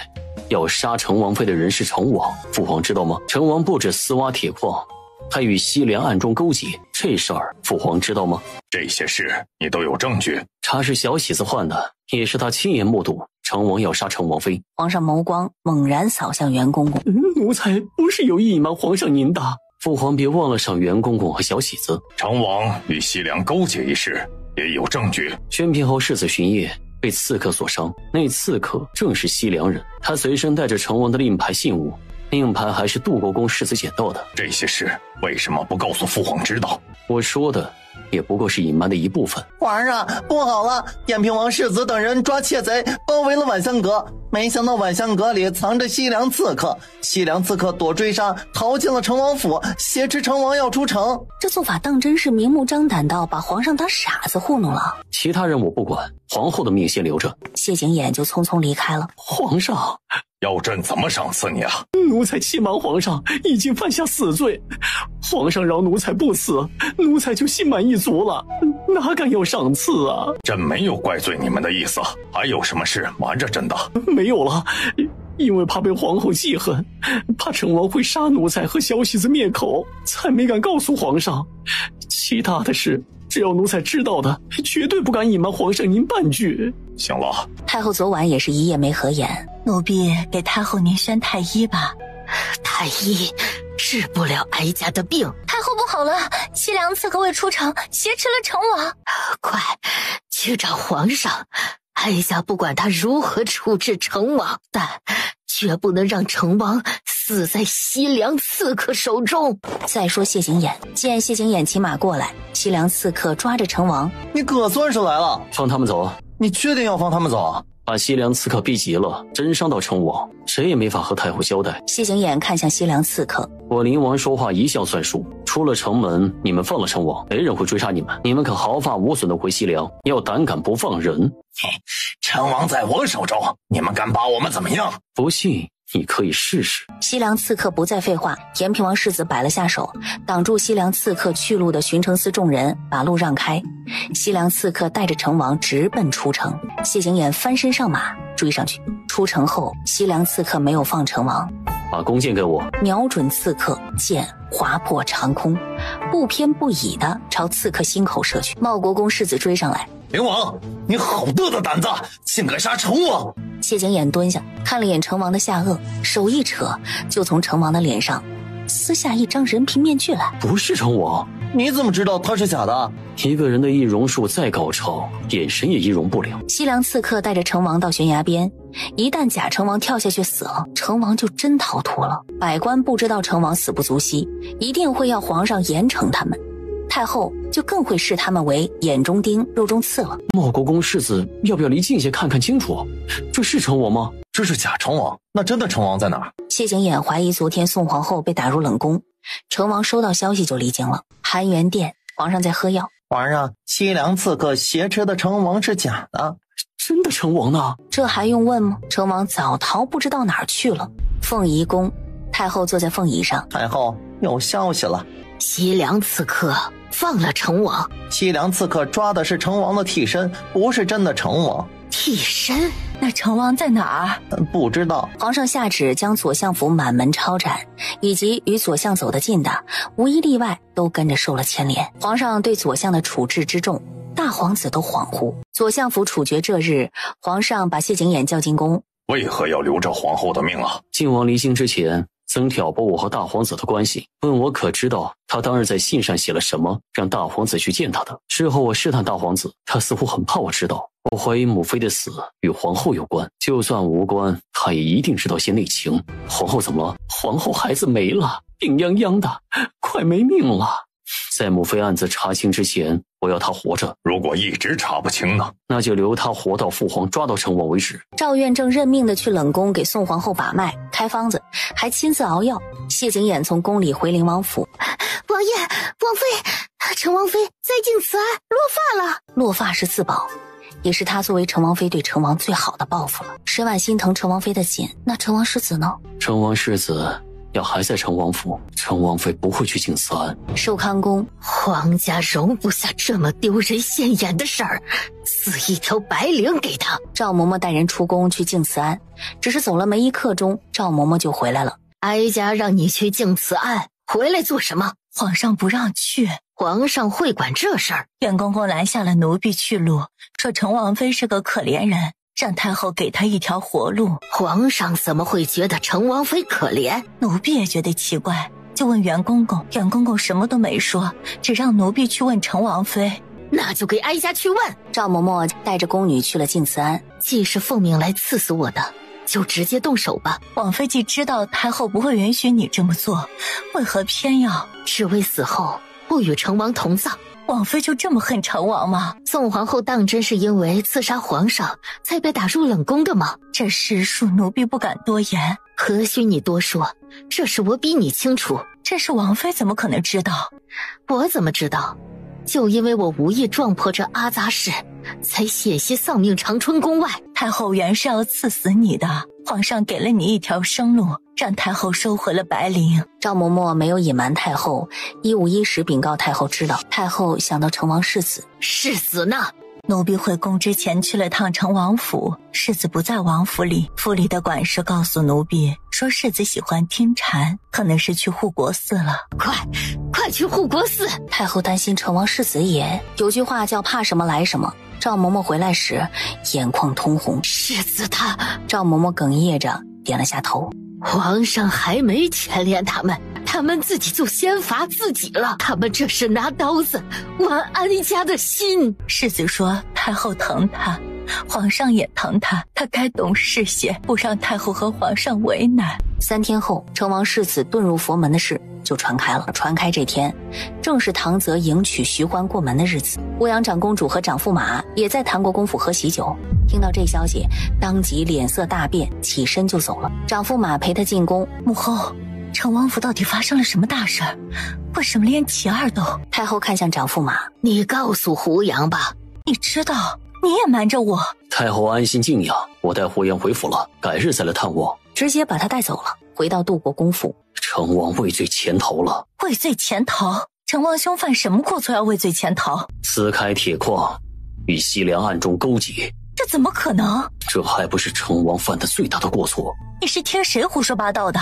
要杀成王妃的人是成王，父皇知道吗？成王不止私挖铁矿，还与西凉暗中勾结，这事儿父皇知道吗？这些事你都有证据？茶是小喜子换的，也是他亲眼目睹成王要杀成王妃。皇上眸光猛然扫向袁公公，奴才不是有意隐瞒皇上您的。父皇别忘了赏袁公公和小喜子。成王与西凉勾结一事也有证据。宣平侯世子巡夜被刺客所伤，那刺客正是西凉人，他随身带着成王的令牌信物，令牌还是杜国公世子捡到的。这些事为什么不告诉父皇知道？我说的也不过是隐瞒的一部分。皇上，不好了！延平王世子等人抓窃贼，包围了晚香阁。没想到晚香阁里藏着西凉刺客，西凉刺客躲追杀，逃进了成王府，挟持成王要出城。这做法当真是明目张胆到把皇上当傻子糊弄了。其他人我不管，皇后的命先留着。谢景琰就匆匆离开了。皇上，要朕怎么赏赐你啊？奴才欺瞒皇上，已经犯下死罪，皇上饶奴才不死，奴才就心满意足了，哪敢要赏赐啊？朕没有怪罪你们的意思，还有什么事瞒着朕的？没有了，因为怕被皇后记恨，怕成王会杀奴才和小喜子灭口，才没敢告诉皇上。其他的事，只要奴才知道的，绝对不敢隐瞒皇上您半句。行了，太后昨晚也是一夜没合眼，奴婢给太后您宣太医吧。太医治不了哀家的病。太后不好了，西凉刺客未出城，挟持了成王。快去找皇上，哀家不管他如何处置成王，但绝不能让成王死在西凉刺客手中。再说谢景琰，见谢景琰骑马过来，西凉刺客抓着成王。你可算是来了，放他们走。你确定要放他们走啊？把西凉刺客逼急了，真伤到成王，谁也没法和太后交代。谢景琰看向西凉刺客，我灵王说话一向算数，出了城门，你们放了成王，没人会追杀你们，你们可毫发无损的回西凉，要胆敢不放人。成王在我手中，你们敢把我们怎么样？不信你可以试试。西凉刺客不再废话，延平王世子摆了下手，挡住西凉刺客去路的巡城司众人，把路让开。西凉刺客带着成王直奔出城，谢景琰翻身上马追上去。出城后，西凉刺客没有放成王。把弓箭给我。瞄准刺客，箭划破长空，不偏不倚的朝刺客心口射去。茂国公世子追上来，灵王，你好大的胆子，竟敢杀成王！谢景琰蹲下，看了眼成王的下颚，手一扯，就从成王的脸上撕下一张人皮面具来。不是成王。你怎么知道他是假的？一个人的易容术再高超，眼神也易容不了。西凉刺客带着成王到悬崖边，一旦假成王跳下去死了，成王就真逃脱了。百官不知道成王死不足惜，一定会要皇上严惩他们，太后就更会视他们为眼中钉肉中刺了。茂国公世子要不要离近些看看清楚？这是成王吗？这是假成王，那真的成王在哪儿？谢景琰怀疑昨天宋皇后被打入冷宫，成王收到消息就离京了。含元殿，皇上在喝药。皇上，西凉刺客挟持的成王是假的。真的成王呢？这还用问吗？成王早逃不知道哪儿去了。凤仪宫，太后坐在凤仪上。太后，有消息了，西凉刺客放了成王。西凉刺客抓的是成王的替身，不是真的成王。替身？那成王在哪儿？不知道。皇上下旨将左相府满门抄斩，以及与左相走得近的，无一例外都跟着受了牵连。皇上对左相的处置之重，大皇子都恍惚。左相府处决这日，皇上把谢景琰叫进宫。为何要留着皇后的命啊？靖王离京之前曾挑拨我和大皇子的关系，问我可知道他当日在信上写了什么，让大皇子去见他的。事后我试探大皇子，他似乎很怕我知道。我怀疑母妃的死与皇后有关，就算无关，他也一定知道些内情。皇后怎么了？皇后孩子没了，病殃殃的，快没命了。在母妃案子查清之前，我要她活着。如果一直查不清呢？那就留她活到父皇抓到成王为止。赵院正认命的去冷宫给宋皇后把脉开方子，还亲自熬药。谢景琰从宫里回灵王府。王爷，王妃，成王妃再进慈安，落发了。落发是自保，也是他作为成王妃对成王最好的报复了。沈婉心疼成王妃的紧，那成王世子呢？成王世子要还在成王府，成王妃不会去进慈安。寿康宫，皇家容不下这么丢人现眼的事儿，赐一条白绫给他。赵嬷嬷带人出宫去敬慈安，只是走了没一刻钟，赵嬷嬷就回来了。哀家让你去敬慈安，回来做什么？皇上不让去。皇上会管这事儿？袁公公拦下了奴婢去路，说成王妃是个可怜人，让太后给她一条活路。皇上怎么会觉得成王妃可怜？奴婢也觉得奇怪，就问袁公公，袁公公什么都没说，只让奴婢去问成王妃。那就给哀家去问。赵嬷嬷带着宫女去了敬慈安。既是奉命来刺死我的，就直接动手吧。王妃既知道太后不会允许你这么做，为何偏要？是为死后不与成王同葬。王妃就这么恨成王吗？宋皇后当真是因为刺杀皇上才被打入冷宫的吗？这实属奴婢不敢多言。何须你多说，这事我比你清楚。这事王妃怎么可能知道？我怎么知道？就因为我无意撞破这阿杂事，才险些丧命长春宫外。太后原是要赐死你的，皇上给了你一条生路，让太后收回了白绫。赵嬷嬷没有隐瞒太后，1510禀告太后知道。太后想到成王世子，世子呢？奴婢回宫之前去了趟成王府，世子不在王府里。府里的管事告诉奴婢，说世子喜欢听禅，可能是去护国寺了。快去护国寺！太后担心成王世子也。有句话叫怕什么来什么。赵嬷嬷回来时眼眶通红。世子他……赵嬷嬷哽咽着点了下头。皇上还没牵连他们，他们自己就先罚自己了。他们这是拿刀子剜哀家的心。世子说太后疼他，皇上也疼他，他该懂事些，不让太后和皇上为难。3天后，成王世子遁入佛门的事就传开了。传开这天，正是唐泽迎娶徐欢过门的日子。欧阳长公主和长驸马也在唐国公府喝喜酒。听到这消息，当即脸色大变，起身就走了。长驸马陪他进宫。母后，成王府到底发生了什么大事儿？为什么连其二都……太后看向长驸马，你告诉胡杨吧。你知道，你也瞒着我。太后安心静养，我带胡杨回府了，改日再来探望。直接把他带走了。回到杜国公府，成王畏罪潜逃了。畏罪潜逃？成王兄犯什么过错要畏罪潜逃？私开铁矿，与西凉暗中勾结。这怎么可能？这还不是成王犯的最大的过错。你是听谁胡说八道的？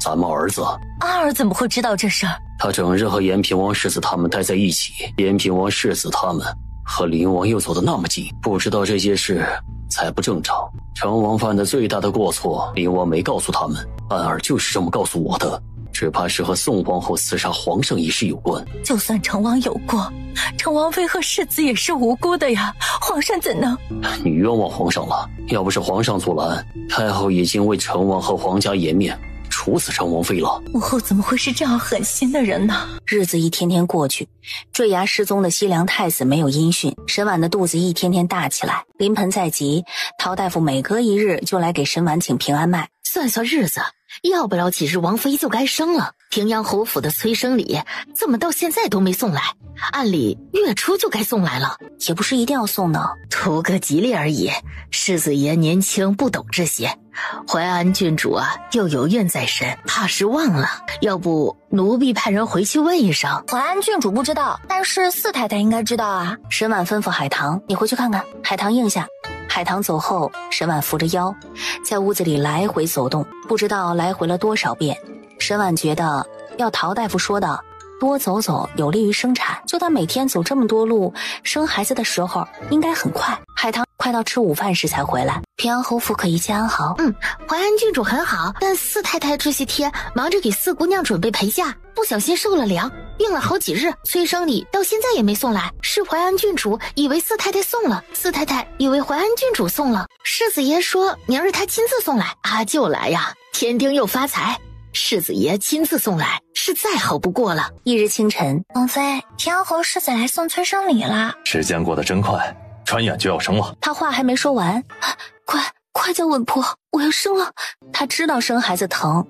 咱们儿子。阿儿怎么会知道这事儿？他整日和延平王世子他们待在一起，延平王世子他们和灵王又走得那么近，不知道这些事才不正常。成王犯的最大的过错，灵王没告诉他们，安儿就是这么告诉我的，只怕是和宋皇后刺杀皇上一事有关。就算成王有过，成王妃和世子也是无辜的呀，皇上怎能？你冤枉皇上了，要不是皇上阻拦，太后已经为成王和皇家颜面处死成王妃了。母后怎么会是这样狠心的人呢？日子一天天过去，坠崖失踪的西凉太子没有音讯，沈婉的肚子一天天大起来。临盆在即，陶大夫每隔一日就来给沈婉请平安脉。算算日子，要不了几日王妃就该生了。平阳侯府的催生礼怎么到现在都没送来？按理月初就该送来了，也不是一定要送的，图个吉利而已。世子爷年轻不懂这些，淮安郡主又有怨在身，怕是忘了。要不奴婢派人回去问一声。淮安郡主不知道，但是四太太应该知道啊。沈婉吩咐海棠，你回去看看。海棠应下。海棠走后，沈婉扶着腰在屋子里来回走动，不知道来回了多少遍。沈婉觉得要陶大夫说的多走走有利于生产，就他每天走这么多路，生孩子的时候应该很快。海棠快到吃午饭时才回来。平阳侯府可一切安好？淮安郡主很好，但四太太这些天忙着给四姑娘准备陪嫁，不小心受了凉，病了好几日，催生礼到现在也没送来。是淮安郡主以为四太太送了，四太太以为淮安郡主送了，世子爷说明儿他亲自送来。就来呀，添丁又发财。世子爷亲自送来是再好不过了。一日清晨，王妃，平阳侯世子来送催生礼了。时间过得真快，转眼就要生了。他话还没说完，快叫稳婆，我要生了。他知道生孩子疼，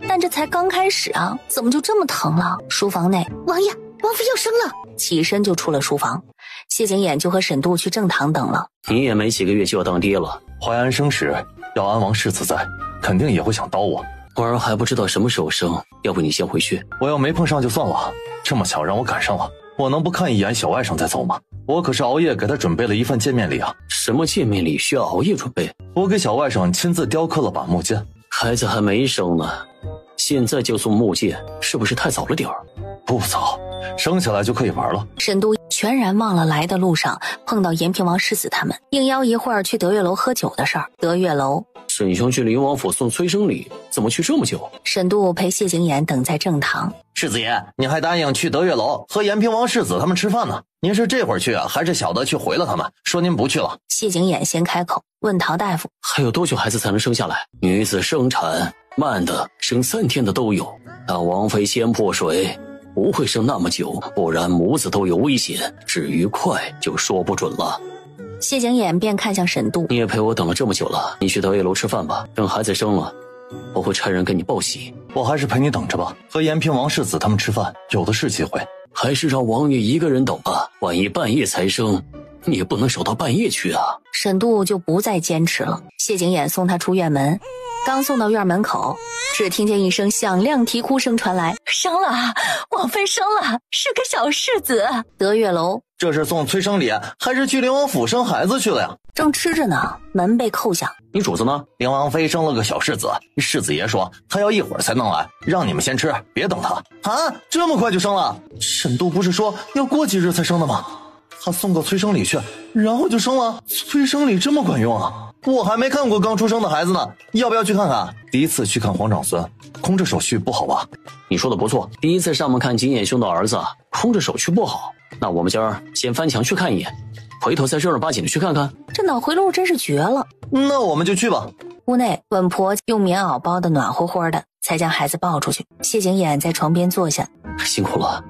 但这才刚开始啊，怎么就这么疼了？书房内，王爷，王妃要生了。起身就出了书房。谢景琰就和沈度去正堂等了。你也没几个月就要当爹了，淮安生时要安王世子在，肯定也会想刀我。我儿还不知道什么时候生，要不你先回去。我要没碰上就算了，这么巧让我赶上了，我能不看一眼小外甥再走吗？我可是熬夜给他准备了一份见面礼啊。什么见面礼需要熬夜准备？我给小外甥亲自雕刻了把木剑。孩子还没生呢，现在就送木剑，是不是太早了点儿？不早，生下来就可以玩了。沈度全然忘了来的路上碰到延平王世子他们，应邀一会儿去德月楼喝酒的事儿。德月楼，沈兄去灵王府送催生礼，怎么去这么久？沈度陪谢景琰等在正堂。世子爷，你还答应去德月楼和延平王世子他们吃饭呢，您是这会儿去啊，还是小的去回了他们，说您不去了？谢景琰先开口问陶大夫，还有多久孩子才能生下来？女子生产慢的生3天的都有，但王妃先破水不会生那么久，不然母子都有危险，至于快就说不准了。谢景琰便看向沈度，你也陪我等了这么久了，你去德月楼吃饭吧，等孩子生了我会差人跟你报喜。我还是陪你等着吧，和延平王世子他们吃饭有的是机会。还是让王爷一个人等吧，万一半夜才生，你也不能守到半夜去啊。沈度就不再坚持了。谢景琰送他出院门，刚送到院门口，只听见一声响亮啼哭声传来，生了，王妃生了，是个小世子。德月楼，这是送催生礼还是去灵王府生孩子去了呀？正吃着呢，门被扣响。你主子呢？灵王妃生了个小世子，世子爷说他要一会儿才能来，让你们先吃，别等他。啊，这么快就生了？沈度不是说要过几日才生的吗？他送个催生礼去，然后就生了？催生礼这么管用啊？我还没看过刚出生的孩子呢，要不要去看看？第一次去看皇长孙，空着手去不好吧？你说的不错，第一次上门看景琰兄的儿子，空着手去不好。那我们今儿先翻墙去看一眼，回头再正儿八经的去看看。这脑回路真是绝了。那我们就去吧。屋内，稳婆用棉袄包得暖和和的，才将孩子抱出去。谢景琰在床边坐下，辛苦了。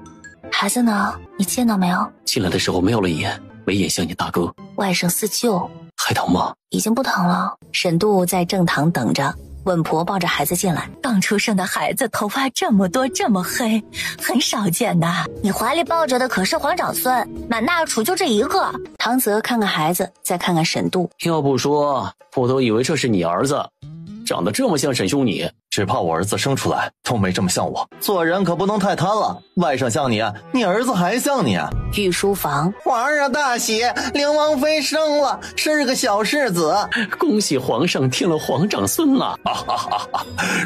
孩子呢？你见到没有？进来的时候瞄了一眼，没眼像你大哥。外甥四舅。还疼吗？已经不疼了。沈度在正堂等着，稳婆抱着孩子进来。刚出生的孩子头发这么多这么黑，很少见的。你怀里抱着的可是皇长孙，满大楚就这一个。唐泽看看孩子，再看看沈度。要不说我都以为这是你儿子。长得这么像沈兄你，只怕我儿子生出来都没这么像我。做人可不能太贪了，外甥像你，你儿子还像你。御书房，皇上大喜，灵王妃生了，是个小世子。恭喜皇上添了皇长孙了！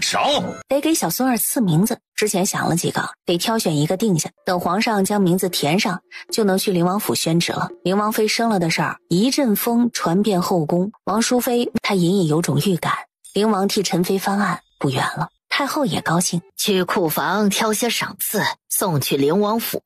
赏！得给小孙儿赐名字。之前想了几个，得挑选一个定下，等皇上将名字填上，就能去灵王府宣旨了。灵王妃生了的事儿，一阵风传遍后宫。王淑妃她隐隐有种预感，灵王替陈妃翻案不远了。太后也高兴，去库房挑些赏赐送去灵王府。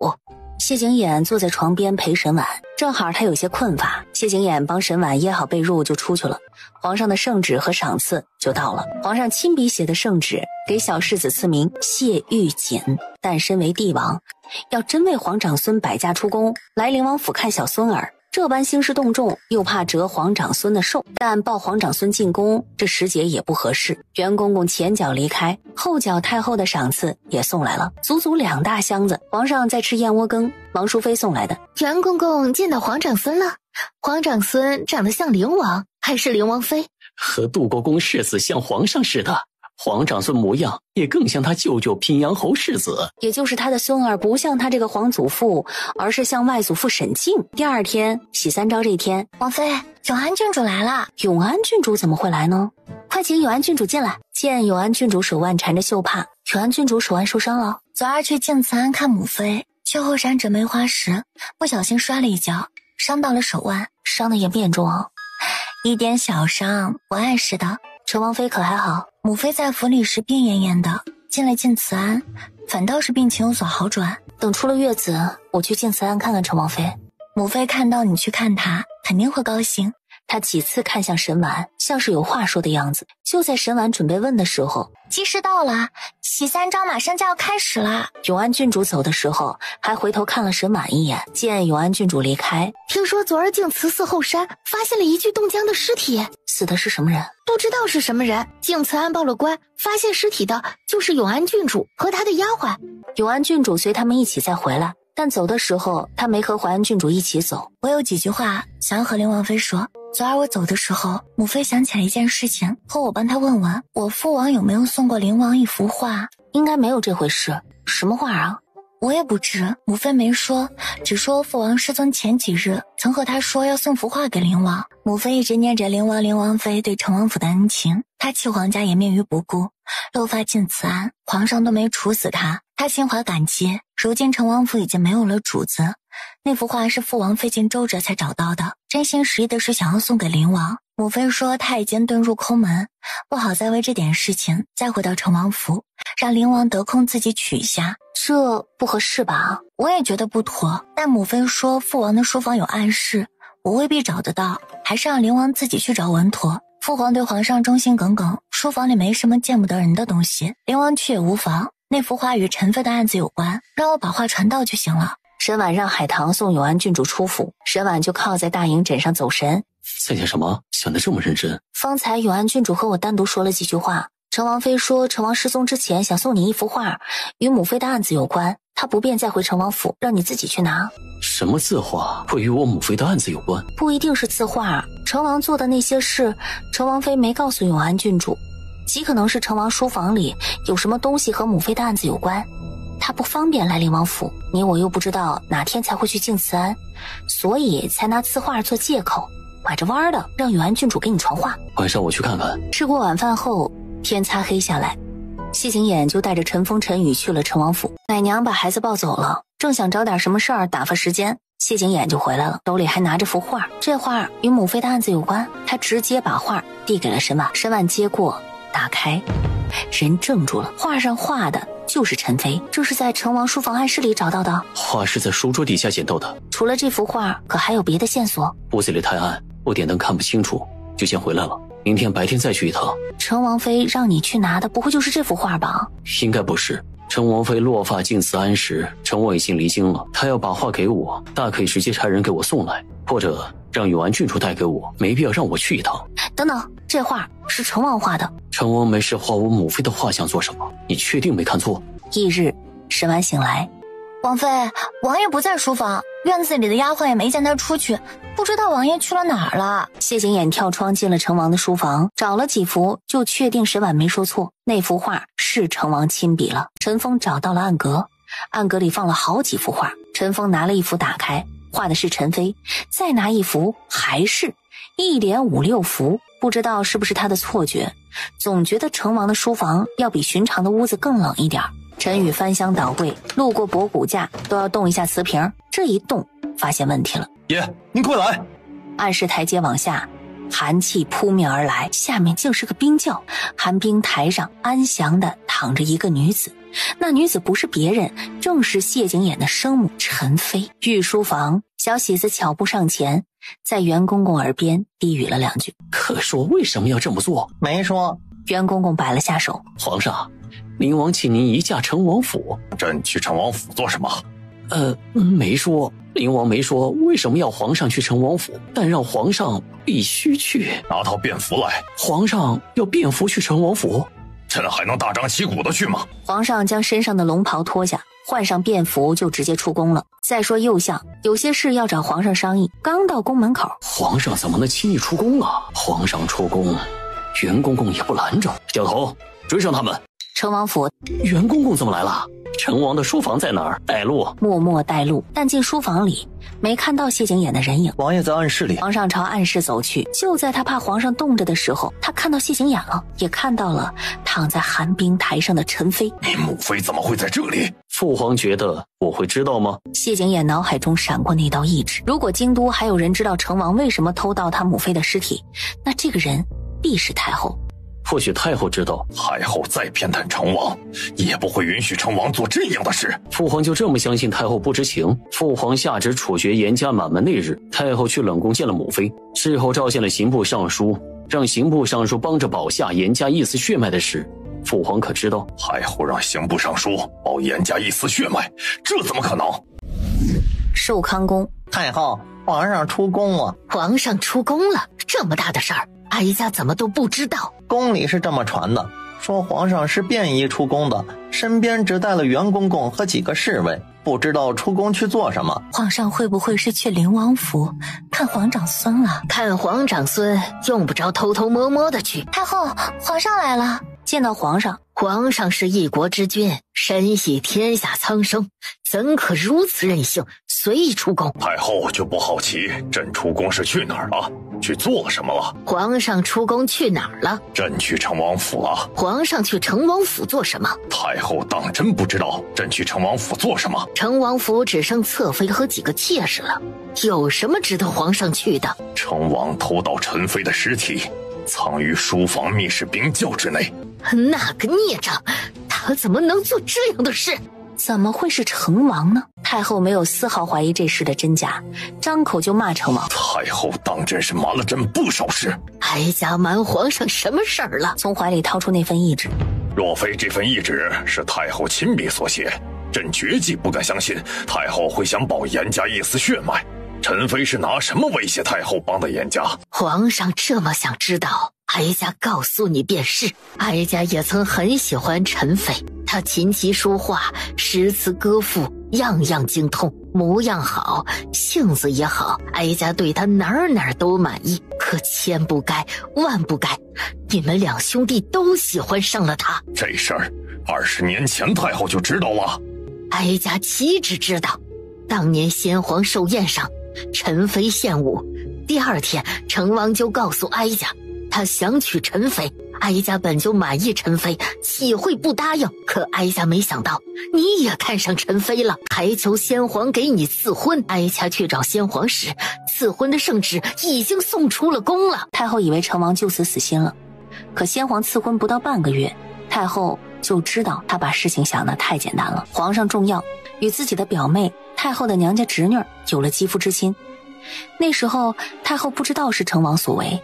谢景琰坐在床边陪沈婉，正好他有些困乏，谢景琰帮沈婉掖好被褥就出去了。皇上的圣旨和赏赐就到了，皇上亲笔写的圣旨给小世子赐名谢玉锦，但身为帝王，要真为皇长孙摆驾出宫来灵王府看小孙儿，这般兴师动众，又怕折皇长孙的寿，但抱皇长孙进宫，这时节也不合适。袁公公前脚离开，后脚太后的赏赐也送来了，足足2大箱子。皇上在吃燕窝羹，王淑妃送来的。袁公公见到皇长孙了，皇长孙长得像灵王还是灵王妃？和杜国公世子像皇上似的，皇长孙模样也更像他舅舅平阳侯世子，也就是他的孙儿不像他这个皇祖父，而是像外祖父沈静。第二天喜三朝这天，王妃，永安郡主来了。永安郡主怎么会来呢？快请永安郡主进来。见永安郡主手腕缠着袖帕，永安郡主手腕受伤了。昨儿去静慈庵看母妃，去后山折梅花时不小心摔了一跤，伤到了手腕，伤得严不严重啊？一点小伤，不碍事的。陈王妃可还好？母妃在府里时病恹恹的，进了静慈庵，反倒是病情有所好转。等出了月子，我去静慈庵看看陈王妃。母妃看到你去看她，肯定会高兴。她几次看向沈婉，像是有话说的样子。就在沈婉准备问的时候，吉时到了，喜三朝马上就要开始了。永安郡主走的时候，还回头看了沈婉一眼。见永安郡主离开，听说昨儿静慈寺后山发现了一具冻僵的尸体，死的是什么人？不知道是什么人。静慈庵报了官，发现尸体的就是永安郡主和她的丫鬟。永安郡主随他们一起再回来，但走的时候他没和淮安郡主一起走。我有几句话想要和灵王妃说。昨儿我走的时候，母妃想起来一件事情，和我帮她问问我父王有没有送过灵王一幅画。应该没有这回事。什么画啊？我也不知，母妃没说，只说父王失踪前几日曾和他说要送幅画给灵王。母妃一直念着灵王灵王妃对成王府的恩情，他弃皇家也免于不顾，漏发静慈庵，皇上都没处死他，他心怀感激。如今成王府已经没有了主子，那幅画是父王费尽周折才找到的，真心实意的是想要送给灵王。母妃说他已经遁入空门，不好再为这点事情再回到成王府，让灵王得空自己取下。这不合适吧？我也觉得不妥，但母妃说父王的书房有暗室，我未必找得到，还是让灵王自己去找稳妥。父皇对皇上忠心耿耿，书房里没什么见不得人的东西，灵王去也无妨。那幅画与陈妃的案子有关，让我把画传到就行了。沈婉让海棠送永安郡主出府，沈婉就靠在大营枕上走神。在想什么？想得这么认真？方才永安郡主和我单独说了几句话。陈王妃说陈王失踪之前想送你一幅画，与母妃的案子有关，她不便再回陈王府，让你自己去拿。什么字画会与我母妃的案子有关？不一定是字画，陈王做的那些事，陈王妃没告诉永安郡主，极可能是陈王书房里有什么东西和母妃的案子有关，他不方便来灵王府，你我又不知道哪天才会去静慈庵，所以才拿字画做借口，拐着弯的让永安郡主给你传话。晚上我去看看。吃过晚饭后，天擦黑下来，谢景琰就带着陈风陈雨去了陈王府。奶娘把孩子抱走了，正想找点什么事儿打发时间，谢景琰就回来了，手里还拿着幅画，这画与母妃的案子有关。他直接把画递给了沈婉，沈婉接过打开，人怔住了，画上画的就是陈妃，这是在陈王书房暗室里找到的。画是在书桌底下捡到的。除了这幅画，可还有别的线索？屋子里太暗，我点灯看不清楚，就先回来了，明天白天再去一趟。陈王妃让你去拿的不会就是这幅画吧？应该不是。陈王妃落发静慈庵时，陈王已经离京了，她要把画给我，大可以直接差人给我送来，或者让永安郡主带给我，没必要让我去一趟。等等，这画是陈王画的。陈王没事画我母妃的画像做什么？你确定没看错？翌日，沈婉醒来，王妃，王爷不在书房，院子里的丫鬟也没见他出去，不知道王爷去了哪儿了。谢景琰跳窗进了成王的书房，找了几幅，就确定沈婉没说错，那幅画是成王亲笔了。陈峰找到了暗格，暗格里放了好几幅画，陈峰拿了一幅打开，画的是陈妃，再拿一幅还是，一连5、6幅，不知道是不是他的错觉，总觉得成王的书房要比寻常的屋子更冷一点。陈宇翻箱倒柜，路过博古架都要动一下瓷瓶，这一动发现问题了。爷，您快来！暗室台阶往下，寒气扑面而来，下面竟是个冰窖。寒冰台上安详地躺着一个女子，那女子不是别人，正是谢景琰的生母陈妃。御书房，小喜子巧步上前，在袁公公耳边低语了2句。可说为什么要这么做？没说。袁公公摆了下手。皇上，灵王请您移驾成王府。朕去成王府做什么？没说。灵王没说为什么要皇上去成王府，但让皇上必须去。拿套便服来。皇上要便服去成王府？朕还能大张旗鼓的去吗？皇上将身上的龙袍脱下，换上便服就直接出宫了。再说右相有些事要找皇上商议，刚到宫门口，皇上怎么能轻易出宫啊？皇上出宫，袁公公也不拦着。掉头追上他们。成王府，袁公公怎么来了？成王的书房在哪儿？带路。默默带路，但进书房里没看到谢景琰的人影。王爷在暗室里。皇上朝暗室走去，就在他怕皇上冻着的时候，他看到谢景琰了，也看到了躺在寒冰台上的陈妃。你母妃怎么会在这里？父皇觉得我会知道吗？谢景琰脑海中闪过那道意志，如果京都还有人知道成王为什么偷盗他母妃的尸体，那这个人必是太后。或许太后知道，太后再偏袒成王，也不会允许成王做这样的事。父皇就这么相信太后不知情？父皇下旨处决严家满门那日，太后去冷宫见了母妃，事后召见了刑部尚书，让刑部尚书帮着保下严家一丝血脉的事，父皇可知道？太后让刑部尚书保严家一丝血脉，这怎么可能？寿康宫，太后，皇上出宫了。皇上出宫了，这么大的事儿，哀家怎么都不知道？宫里是这么传的，说皇上是便衣出宫的，身边只带了袁公公和几个侍卫，不知道出宫去做什么。皇上会不会是去灵王府看皇长孙了？看皇长孙用不着偷偷摸摸的去。太后，皇上来了。见到皇上，皇上是一国之君，深系天下苍生，怎可如此任性，随意出宫？太后就不好奇朕出宫是去哪儿了，去做了什么了？皇上出宫去哪儿了？朕去成王府了。皇上去成王府做什么？太后当真不知道朕去成王府做什么？成王府只剩侧妃和几个妾室了，有什么值得皇上去的？成王偷盗陈妃的尸体，藏于书房密室冰窖之内。那个孽障，他怎么能做这样的事？怎么会是成王呢？太后没有丝毫怀疑这事的真假，张口就骂成王。太后当真是瞒了朕不少事。哀家瞒皇上什么事儿了？从怀里掏出那份懿旨。若非这份懿旨是太后亲笔所写，朕绝计不敢相信太后会想保严家一丝血脉。陈妃是拿什么威胁太后帮的严家？皇上这么想知道，哀家告诉你便是。哀家也曾很喜欢陈妃，她琴棋书画、诗词歌赋样样精通，模样好，性子也好，哀家对她哪儿都满意。可千不该万不该，你们两兄弟都喜欢上了她。这事儿20年前太后就知道了。哀家岂止知道，当年先皇寿宴上，陈妃献舞，第2天成王就告诉哀家，他想娶陈妃。哀家本就满意陈妃，岂会不答应？可哀家没想到你也看上陈妃了，还求先皇给你赐婚。哀家去找先皇时，赐婚的圣旨已经送出了宫了。太后以为成王就此死心了，可先皇赐婚不到半个月，太后就知道他把事情想得太简单了。皇上重要，与自己的表妹太后的娘家侄女有了肌肤之亲。那时候太后不知道是成王所为，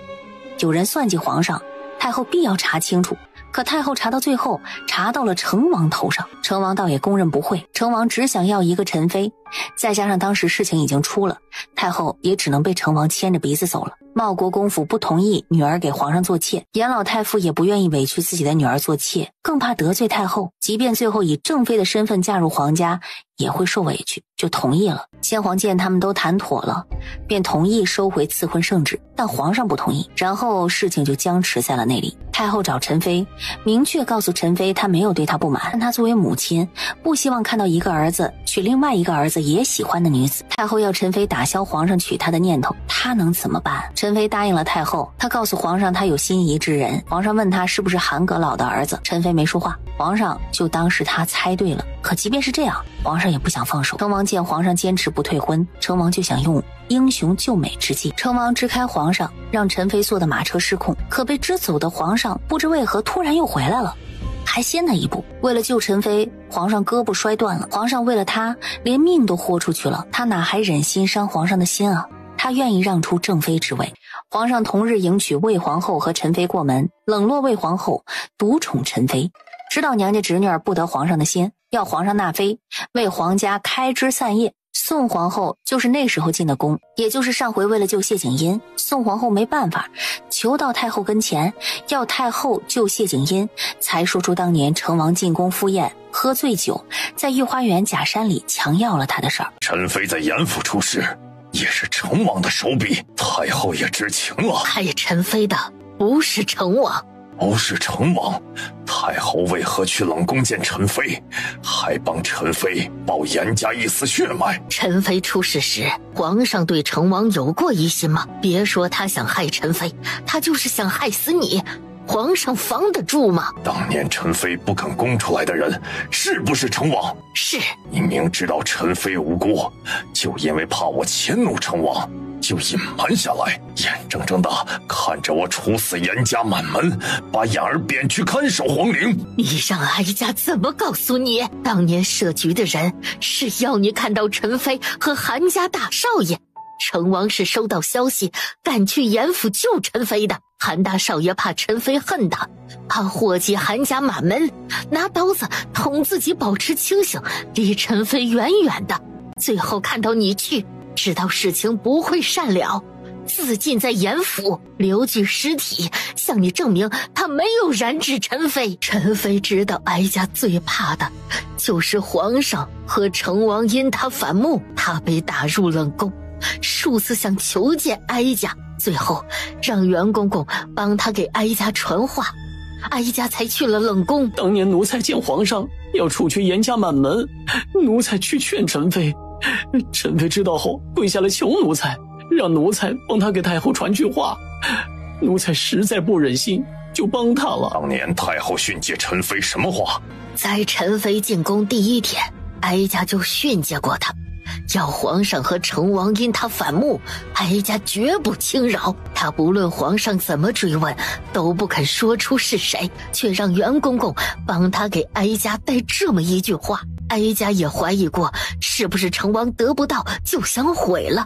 有人算计皇上，太后必要查清楚。可太后查到最后，查到了成王头上。成王倒也供认不讳，成王只想要一个陈妃，再加上当时事情已经出了，太后也只能被成王牵着鼻子走了。茂国公府不同意女儿给皇上做妾，严老太傅也不愿意委屈自己的女儿做妾，更怕得罪太后，即便最后以正妃的身份嫁入皇家，也会受委屈，就同意了。先皇见他们都谈妥了，便同意收回赐婚圣旨，但皇上不同意，然后事情就僵持在了那里。太后找陈妃，明确告诉陈妃她没有对她不满，但她作为母亲，不希望看到一个儿子娶另外一个儿子也喜欢的女子。太后要陈妃打消皇上娶她的念头，她能怎么办？陈妃答应了太后，她告诉皇上她有心仪之人。皇上问她是不是韩阁老的儿子，陈妃没说话，皇上就当是她猜对了。可即便是这样，皇上也不想放手。成王见皇上坚持不退婚，成王就想用英雄救美之计。成王支开皇上，让陈妃坐的马车失控，可被支走的皇上不知为何突然又回来了，还先他一步。为了救陈妃，皇上胳膊摔断了，皇上为了他连命都豁出去了，他哪还忍心伤皇上的心啊？他愿意让出正妃之位。皇上同日迎娶魏皇后和陈妃过门，冷落魏皇后，独宠陈妃。知道娘家侄女儿不得皇上的心，要皇上纳妃，为皇家开枝散叶。宋皇后就是那时候进的宫，也就是上回为了救谢景殷，宋皇后没办法，求到太后跟前，要太后救谢景殷，才说出当年成王进宫赴宴，喝醉酒，在御花园假山里强要了他的事儿。陈妃在严府出事，也是成王的手笔，太后也知情了。害陈妃的不是成王。不是成王，太后为何去冷宫见陈妃，还帮陈妃报严家一丝血脉？陈妃出事时，皇上对成王有过疑心吗？别说他想害陈妃，他就是想害死你，皇上防得住吗？当年陈妃不肯供出来的人，是不是成王？是。你明知道陈妃无辜，就因为怕我迁怒成王，就隐瞒下来，眼睁睁的看着我处死严家满门，把眼儿贬去看守皇陵。你让哀家怎么告诉你？当年设局的人是要你看到陈妃和韩家大少爷，成王是收到消息赶去严府救陈妃的。韩大少爷怕陈妃恨他，怕祸及韩家满门，拿刀子捅自己保持清醒，离陈妃远远的。最后看到你去，知道事情不会善了，自尽在严府，留具尸体，向你证明他没有染指陈妃。陈妃知道哀家最怕的就是皇上和成王因他反目，他被打入冷宫，数次想求见哀家，最后让袁公公帮他给哀家传话，哀家才去了冷宫。当年奴才见皇上要除去严家满门，奴才去劝陈妃，陈妃知道后跪下来求奴才，让奴才帮他给太后传句话，奴才实在不忍心，就帮他了。当年太后训诫陈妃什么话？在陈妃进宫第一天，哀家就训诫过他，要皇上和成王因他反目，哀家绝不轻饶。他不论皇上怎么追问，都不肯说出是谁，却让袁公公帮他给哀家带这么一句话。哀家也怀疑过，是不是成王得不到就想毁了，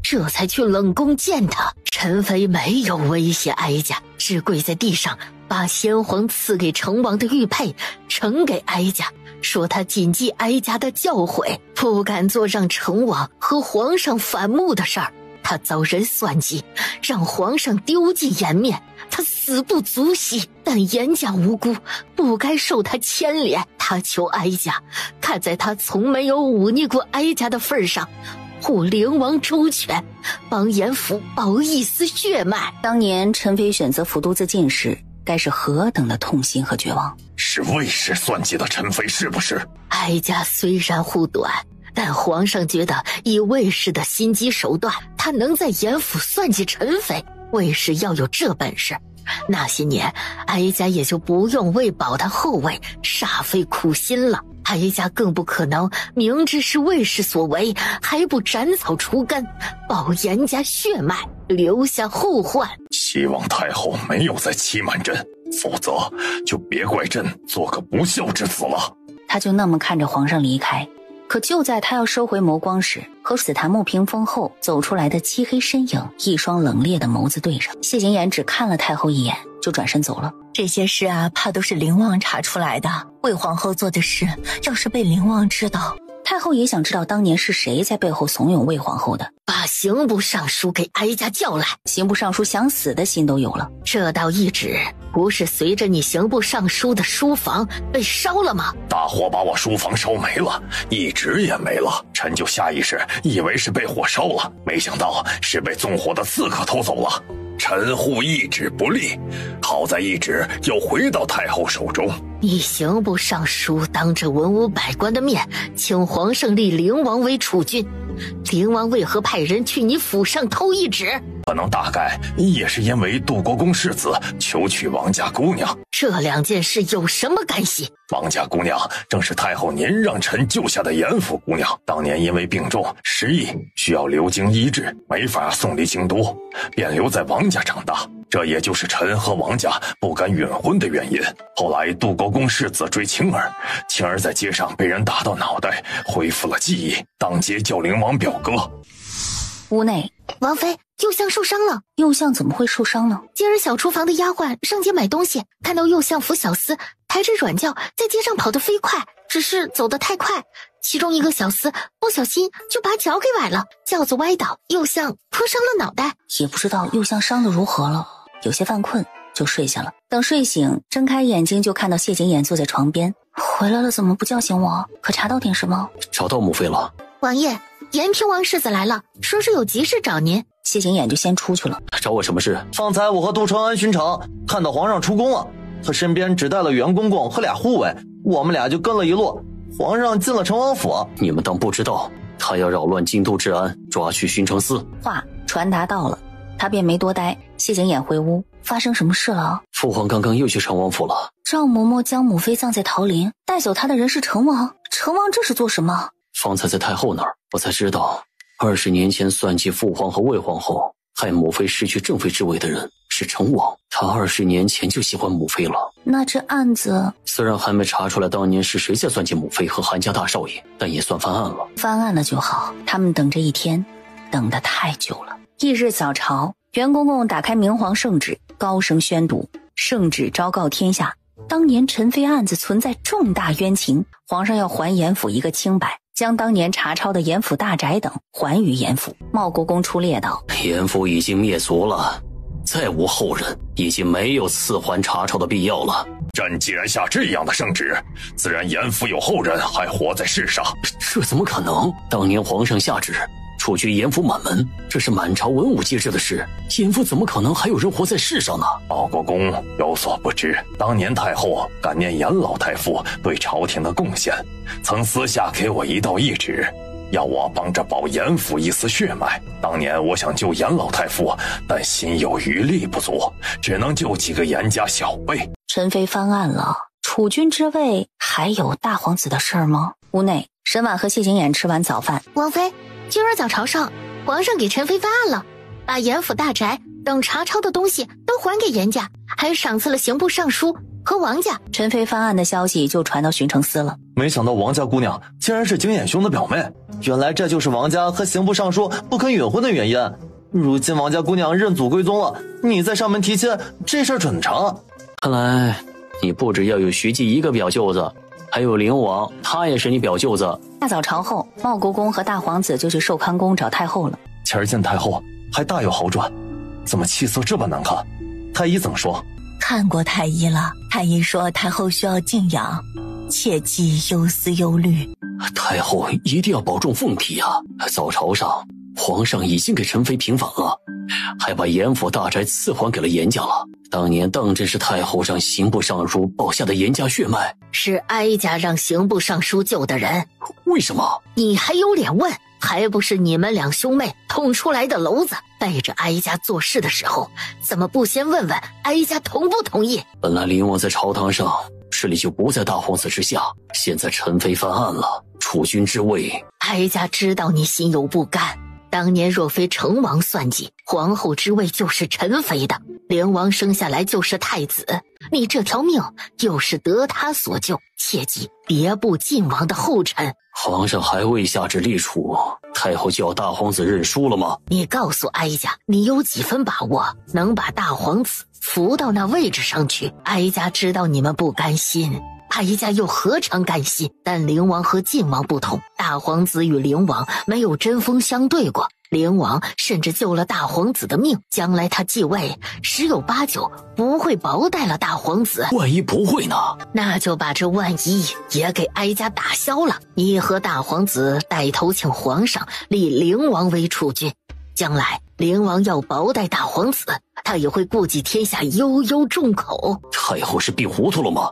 这才去冷宫见他。陈妃没有威胁哀家，只跪在地上把先皇赐给成王的玉佩呈给哀家，说他谨记哀家的教诲，不敢做让成王和皇上反目的事儿。他遭人算计，让皇上丢尽颜面，他死不足惜。但严家无辜，不该受他牵连。他求哀家看在他从没有忤逆过哀家的份上，护灵王周全，帮严府保一丝血脉。当年陈妃选择服毒自尽时，该是何等的痛心和绝望。是魏氏算计的陈妃，是不是？哀家虽然护短，但皇上觉得以魏氏的心机手段，他能在严府算计陈妃，魏氏要有这本事，那些年哀家也就不用为保他后位煞费苦心了。哀家更不可能明知是魏氏所为，还不斩草除根，保严家血脉，留下后患。希望太后没有再欺瞒朕，否则就别怪朕做个不孝之子了。他就那么看着皇上离开，可就在他要收回眸光时，和紫檀木屏风后走出来的漆黑身影，一双冷冽的眸子对上。谢景琰只看了太后一眼，就转身走了。这些事啊，怕都是灵王查出来的。魏皇后做的事，要是被灵王知道，太后也想知道当年是谁在背后怂恿魏皇后的。把刑部尚书给哀家叫来。刑部尚书想死的心都有了。这道懿旨不是随着你刑部尚书的书房被烧了吗？大火把我书房烧没了，懿旨也没了。臣就下意识以为是被火烧了，没想到是被纵火的刺客偷走了。臣护懿旨不力，好在懿旨又回到太后手中。你刑部尚书当着文武百官的面，请皇上立灵王为储君，灵王为何派人去你府上偷懿旨？可能大概也是因为杜国公世子求娶王家姑娘。这两件事有什么干系？王家姑娘正是太后您让臣救下的严府姑娘，当年因为病重失忆，需要留京医治，没法送离京都，便留在王家长大。这也就是臣和王家不敢允婚的原因。后来杜国公世子追青儿，青儿在街上被人打到脑袋，恢复了记忆，当街叫灵王表哥。屋内，王妃，右相受伤了。右相怎么会受伤呢？今儿小厨房的丫鬟上街买东西，看到右相府小厮抬着软轿在街上跑得飞快，只是走得太快，其中一个小厮不小心就把脚给崴了，轿子歪倒，右相磕伤了脑袋。也不知道右相伤得如何了，有些犯困就睡下了。等睡醒，睁开眼睛就看到谢景琰坐在床边。回来了怎么不叫醒我？可查到点什么？找到母妃了。王爷，延平王世子来了，说是有急事找您。谢景琰就先出去了。找我什么事？方才我和杜承安巡场，看到皇上出宫了，他身边只带了袁公公和俩护卫，我们俩就跟了一路。皇上进了成王府，你们当不知道，他要扰乱京都治安，抓去巡城司。话传达到了，他便没多待。谢景琰回屋，发生什么事了？父皇刚刚又去成王府了。赵嬷嬷将母妃葬在桃林，带走她的人是成王。成王这是做什么？方才在太后那儿，我才知道20年前算计父皇和魏皇后，害母妃失去正妃之位的人是成王。他20年前就喜欢母妃了。那这案子虽然还没查出来当年是谁在算计母妃和韩家大少爷，但也算翻案了。翻案了就好，他们等这一天等得太久了。翌日早朝，袁公公打开明皇圣旨，高声宣读。圣旨昭告天下，当年陈妃案子存在重大冤情，皇上要还严府一个清白，将当年查抄的严府大宅等还于严府。茂国公出列道：严府已经灭族了，再无后人，已经没有赐还查抄的必要了。朕既然下这样的圣旨，自然严府有后人还活在世上。这怎么可能？当年皇上下旨处决严府满门，这是满朝文武皆知的事，严府怎么可能还有人活在世上呢？茂国公有所不知，当年太后感念严老太傅对朝廷的贡献，曾私下给我一道懿旨，要我帮着保严府一丝血脉。当年我想救严老太傅，但心有余力不足，只能救几个严家小辈。陈妃翻案了，储君之位还有大皇子的事儿吗？屋内，沈婉和谢景琰吃完早饭。王妃，今儿早朝上，皇上给陈妃翻案了，把严府大宅等查抄的东西都还给严家，还赏赐了刑部尚书和王家。陈妃翻案的消息就传到巡城司了。没想到王家姑娘竟然是景琰兄的表妹，原来这就是王家和刑部尚书不肯允婚的原因。如今王家姑娘认祖归宗了，你在上门提亲，这事儿准成。看来你不只要有徐继一个表舅子，还有灵王，他也是你表舅子。大早朝后，茂国公和大皇子就去寿康宫找太后了。前儿见太后还大有好转，怎么气色这般难看？太医怎说？看过太医了，太医说太后需要静养，切忌忧思忧虑。太后一定要保重凤体啊！早朝上皇上已经给陈妃平反了，还把严府大宅赐还给了严家了。当年当真是太后让刑部尚书保下的严家血脉，是哀家让刑部尚书救的人。为什么？你还有脸问？还不是你们两兄妹捅出来的娄子。背着哀家做事的时候，怎么不先问问哀家同不同意？本来灵王在朝堂上势力就不在大皇子之下，现在陈妃翻案了，储君之位，哀家知道你心有不甘。当年若非成王算计，皇后之位就是陈妃的，灵王生下来就是太子，你这条命又是得他所救，切记别步晋王的后尘。皇上还未下旨立储，太后就要大皇子认输了吗？你告诉哀家，你有几分把握能把大皇子扶到那位置上去？哀家知道你们不甘心，哀家又何尝甘心？但灵王和晋王不同，大皇子与灵王没有针锋相对过，灵王甚至救了大皇子的命，将来他继位十有八九不会薄待了大皇子。万一不会呢？那就把这万一也给哀家打消了。你和大皇子带头请皇上立灵王为储君，将来灵王要薄待大皇子，他也会顾及天下悠悠众口。太后是逼糊涂了吗？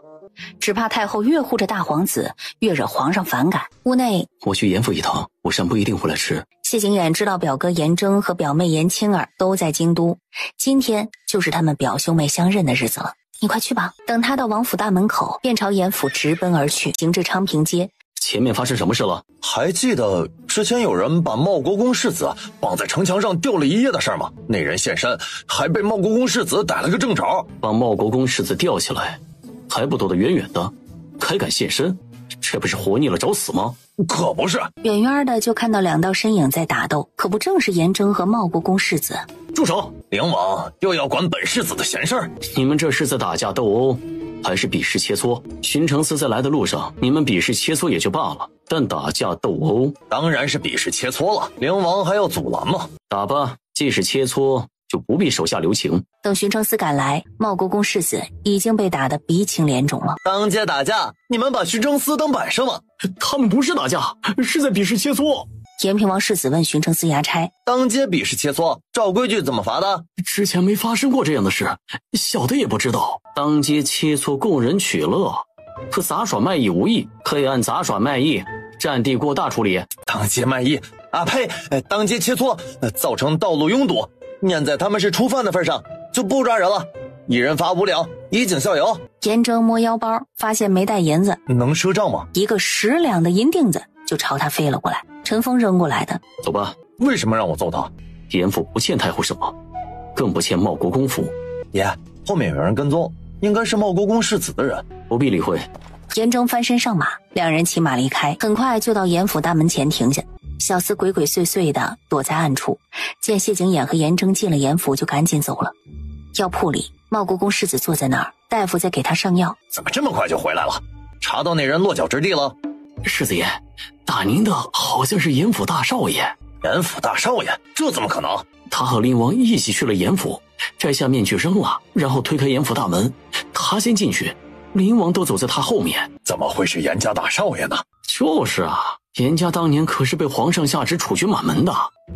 只怕太后越护着大皇子，越惹皇上反感。屋内，我去严府一趟，午膳不一定回来吃。谢景琰知道表哥严征和表妹严青儿都在京都，今天就是他们表兄妹相认的日子了。你快去吧。等他到王府大门口，便朝严府直奔而去，行至昌平街。前面发生什么事了？还记得之前有人把茂国公世子绑在城墙上吊了一夜的事吗？那人现身，还被茂国公世子逮了个正着。把茂国公世子吊起来，还不躲得远远的，还敢现身，这不是活腻了找死吗？可不是，远远的就看到两道身影在打斗，可不正是严征和茂国公世子？住手！灵王又要管本世子的闲事儿？你们这是在打架斗殴，还是比试切磋？巡城司在来的路上，你们比试切磋也就罢了，但打架斗殴，当然是比试切磋了。灵王还要阻拦吗？打吧，既是切磋，就不必手下留情。等巡城司赶来，茂国公世子已经被打得鼻青脸肿了。当街打架，你们把巡城司当摆设吗？他们不是打架，是在比试切磋。延平王世子问巡城司衙差：当街比试切磋，照规矩怎么罚的？之前没发生过这样的事，小的也不知道。当街切磋供人取乐，和杂耍卖艺无异，可以按杂耍卖艺占地过大处理。当街卖艺啊呸！当街切磋造成道路拥堵，念在他们是初犯的份上，就不抓人了，一人罚5两，以儆效尤。严征摸腰包，发现没带银子，能赊账吗？一个10两的银锭子就朝他飞了过来，陈峰扔过来的。走吧。为什么让我揍他？严府不欠太后什么，更不欠茂国公府。爷，后面有人跟踪，应该是茂国公世子的人，不必理会。严征翻身上马，两人骑马离开，很快就到严府大门前停下。小厮鬼鬼祟祟的躲在暗处，见谢景琰和严征进了严府，就赶紧走了。药铺里，茂国公世子坐在那儿，大夫在给他上药。怎么这么快就回来了？查到那人落脚之地了？世子爷，打您的好像是严府大少爷。严府大少爷？这怎么可能？他和灵王一起去了严府，摘下面具扔了，然后推开严府大门，他先进去，灵王都走在他后面。怎么会是严家大少爷呢？就是啊，严家当年可是被皇上下旨处决满门的，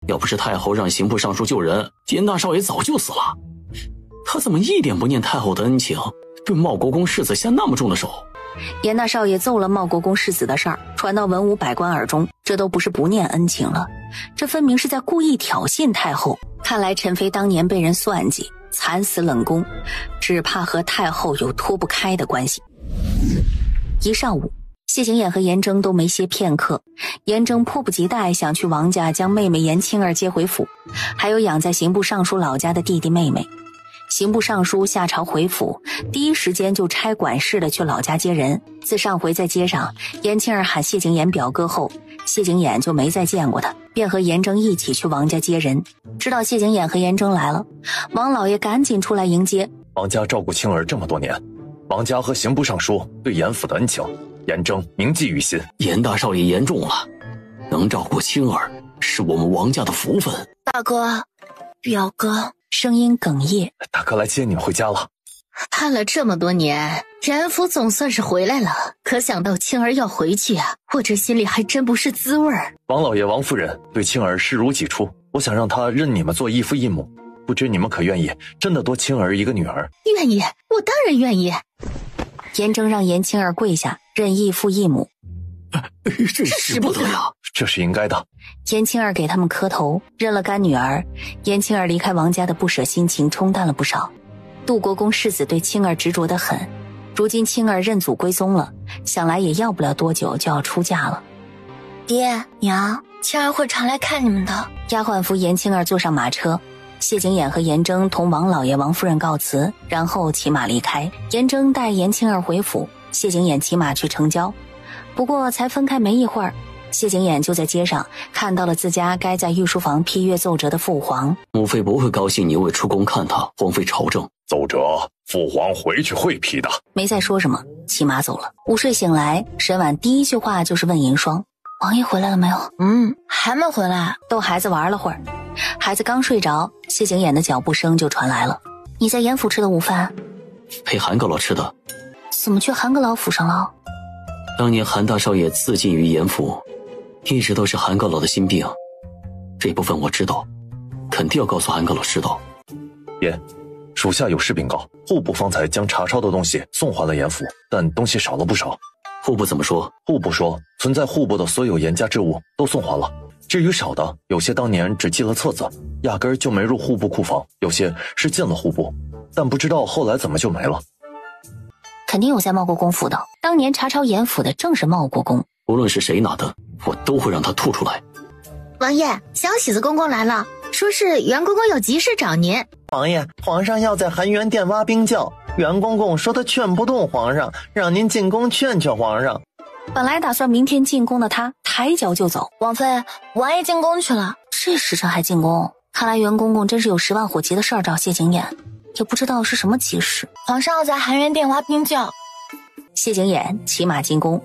要不是太后让刑部尚书救人，严大少爷早就死了。他怎么一点不念太后的恩情，对茂国公世子下那么重的手？严大少爷揍了茂国公世子的事儿传到文武百官耳中，这都不是不念恩情了，这分明是在故意挑衅太后。看来陈妃当年被人算计，惨死冷宫，只怕和太后有脱不开的关系。一上午，谢景琰和严征都没歇片刻，严征迫不及待想去王家将妹妹严青儿接回府，还有养在刑部尚书老家的弟弟妹妹。刑部尚书下朝回府，第一时间就差管事的去老家接人。自上回在街上严青儿喊谢景琰表哥后，谢景琰就没再见过他，便和严征一起去王家接人。知道谢景琰和严征来了，王老爷赶紧出来迎接。王家照顾青儿这么多年，王家和刑部尚书对严府的恩情，严征铭记于心。严大少爷言重了，能照顾青儿是我们王家的福分。大哥，表哥，声音哽咽。大哥来接你们回家了。盼了这么多年，严府总算是回来了，可想到青儿要回去啊，我这心里还真不是滋味儿。王老爷王夫人对青儿视如己出，我想让她认你们做义父义母，不知你们可愿意真的多青儿一个女儿？愿意，我当然愿意。严征让严青儿跪下认义父义母。这使不得呀，这是应该的。严青儿给他们磕头，认了干女儿。严青儿离开王家的不舍心情冲淡了不少。杜国公世子对青儿执着得很，如今青儿认祖归宗了，想来也要不了多久就要出嫁了。爹娘，青儿会常来看你们的。丫鬟扶严青儿坐上马车，谢景琰和严征同王老爷王夫人告辞，然后骑马离开。严征带严青儿回府，谢景琰骑马去城郊。不过才分开没一会儿，谢景琰就在街上看到了自家该在御书房批阅奏折的父皇。母妃不会高兴你为出宫看他，荒废朝政。奏折父皇回去会批的。没再说什么，骑马走了。午睡醒来，沈婉第一句话就是问银霜：“王爷回来了没有？”“还没回来。”逗孩子玩了会儿，孩子刚睡着，谢景琰的脚步声就传来了。“你在严府吃的午饭？”“陪韩阁老吃的。”“怎么去韩阁老府上了？”“当年韩大少爷自尽于严府，一直都是韩阁老的心病，这部分我知道，肯定要告诉韩阁老知道。”“爷，属下有事禀告，户部方才将查抄的东西送还了严府，但东西少了不少。”“户部怎么说？”“户部说，存在户部的所有严家之物都送还了，至于少的，有些当年只记了册子，压根儿就没入户部库房，有些是进了户部，但不知道后来怎么就没了。”“肯定有在茂国公府的，当年查抄严府的正是茂国公。无论是谁拿的，我都会让他吐出来。”“王爷，小喜子公公来了，说是袁公公有急事找您。”“王爷，皇上要在含元殿挖冰窖，袁公公说他劝不动皇上，让您进宫劝劝皇上。”本来打算明天进宫的他抬脚就走。“王妃，王爷进宫去了。”“这时辰还进宫？看来袁公公真是有10万火急的事儿找谢景琰，也不知道是什么急事。”“皇上要在含元殿挖冰窖。”谢景琰骑马进宫，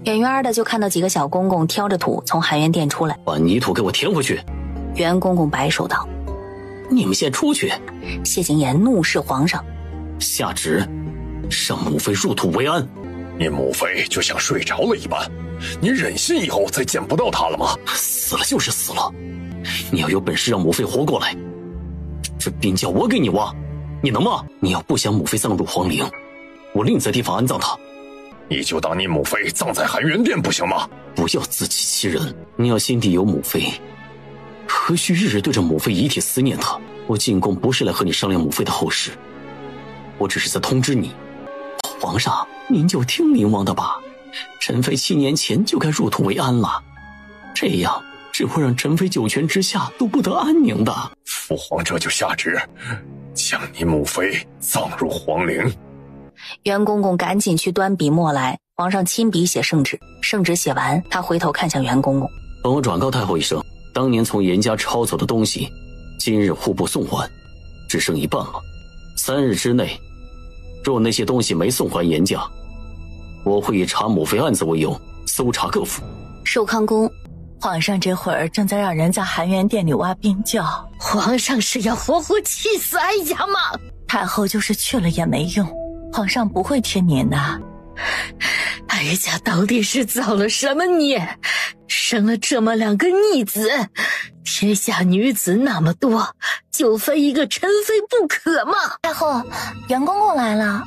远远的就看到几个小公公挑着土从含元殿出来。“把泥土给我填回去。”袁公公摆手道。“你们先出去。”谢景琰怒视皇上，下旨让母妃入土为安。“你母妃就像睡着了一般，你忍心以后再见不到她了吗？”“死了就是死了，你要有本事让母妃活过来，这冰窖我给你挖，你能吗？你要不想母妃葬入皇陵，我另在地方安葬她。”“你就当你母妃葬在含元殿不行吗？”“不要自欺欺人，你要心底有母妃，何须日日对着母妃遗体思念她？我进宫不是来和你商量母妃的后事，我只是在通知你，皇上您就听明王的吧，臣妃7年前就该入土为安了，这样只会让臣妃9泉之下都不得安宁的。”“父皇这就下旨，将你母妃葬入皇陵。”袁公公赶紧去端笔墨来，皇上亲笔写圣旨。圣旨写完，他回头看向袁公公：“帮我转告太后一声，当年从严家抄走的东西，今日户部送还，只剩一半了。3日之内，若那些东西没送还严家，我会以查母妃案子为由搜查各府。”寿康宫，皇上这会儿正在让人在含元殿里挖冰窖。皇上是要活活气死哀家吗？太后就是去了也没用，皇上不会听您的。哀家到底是造了什么孽，生了这么2个逆子？天下女子那么多，就非一个宸妃不可吗？太后，袁公公来了。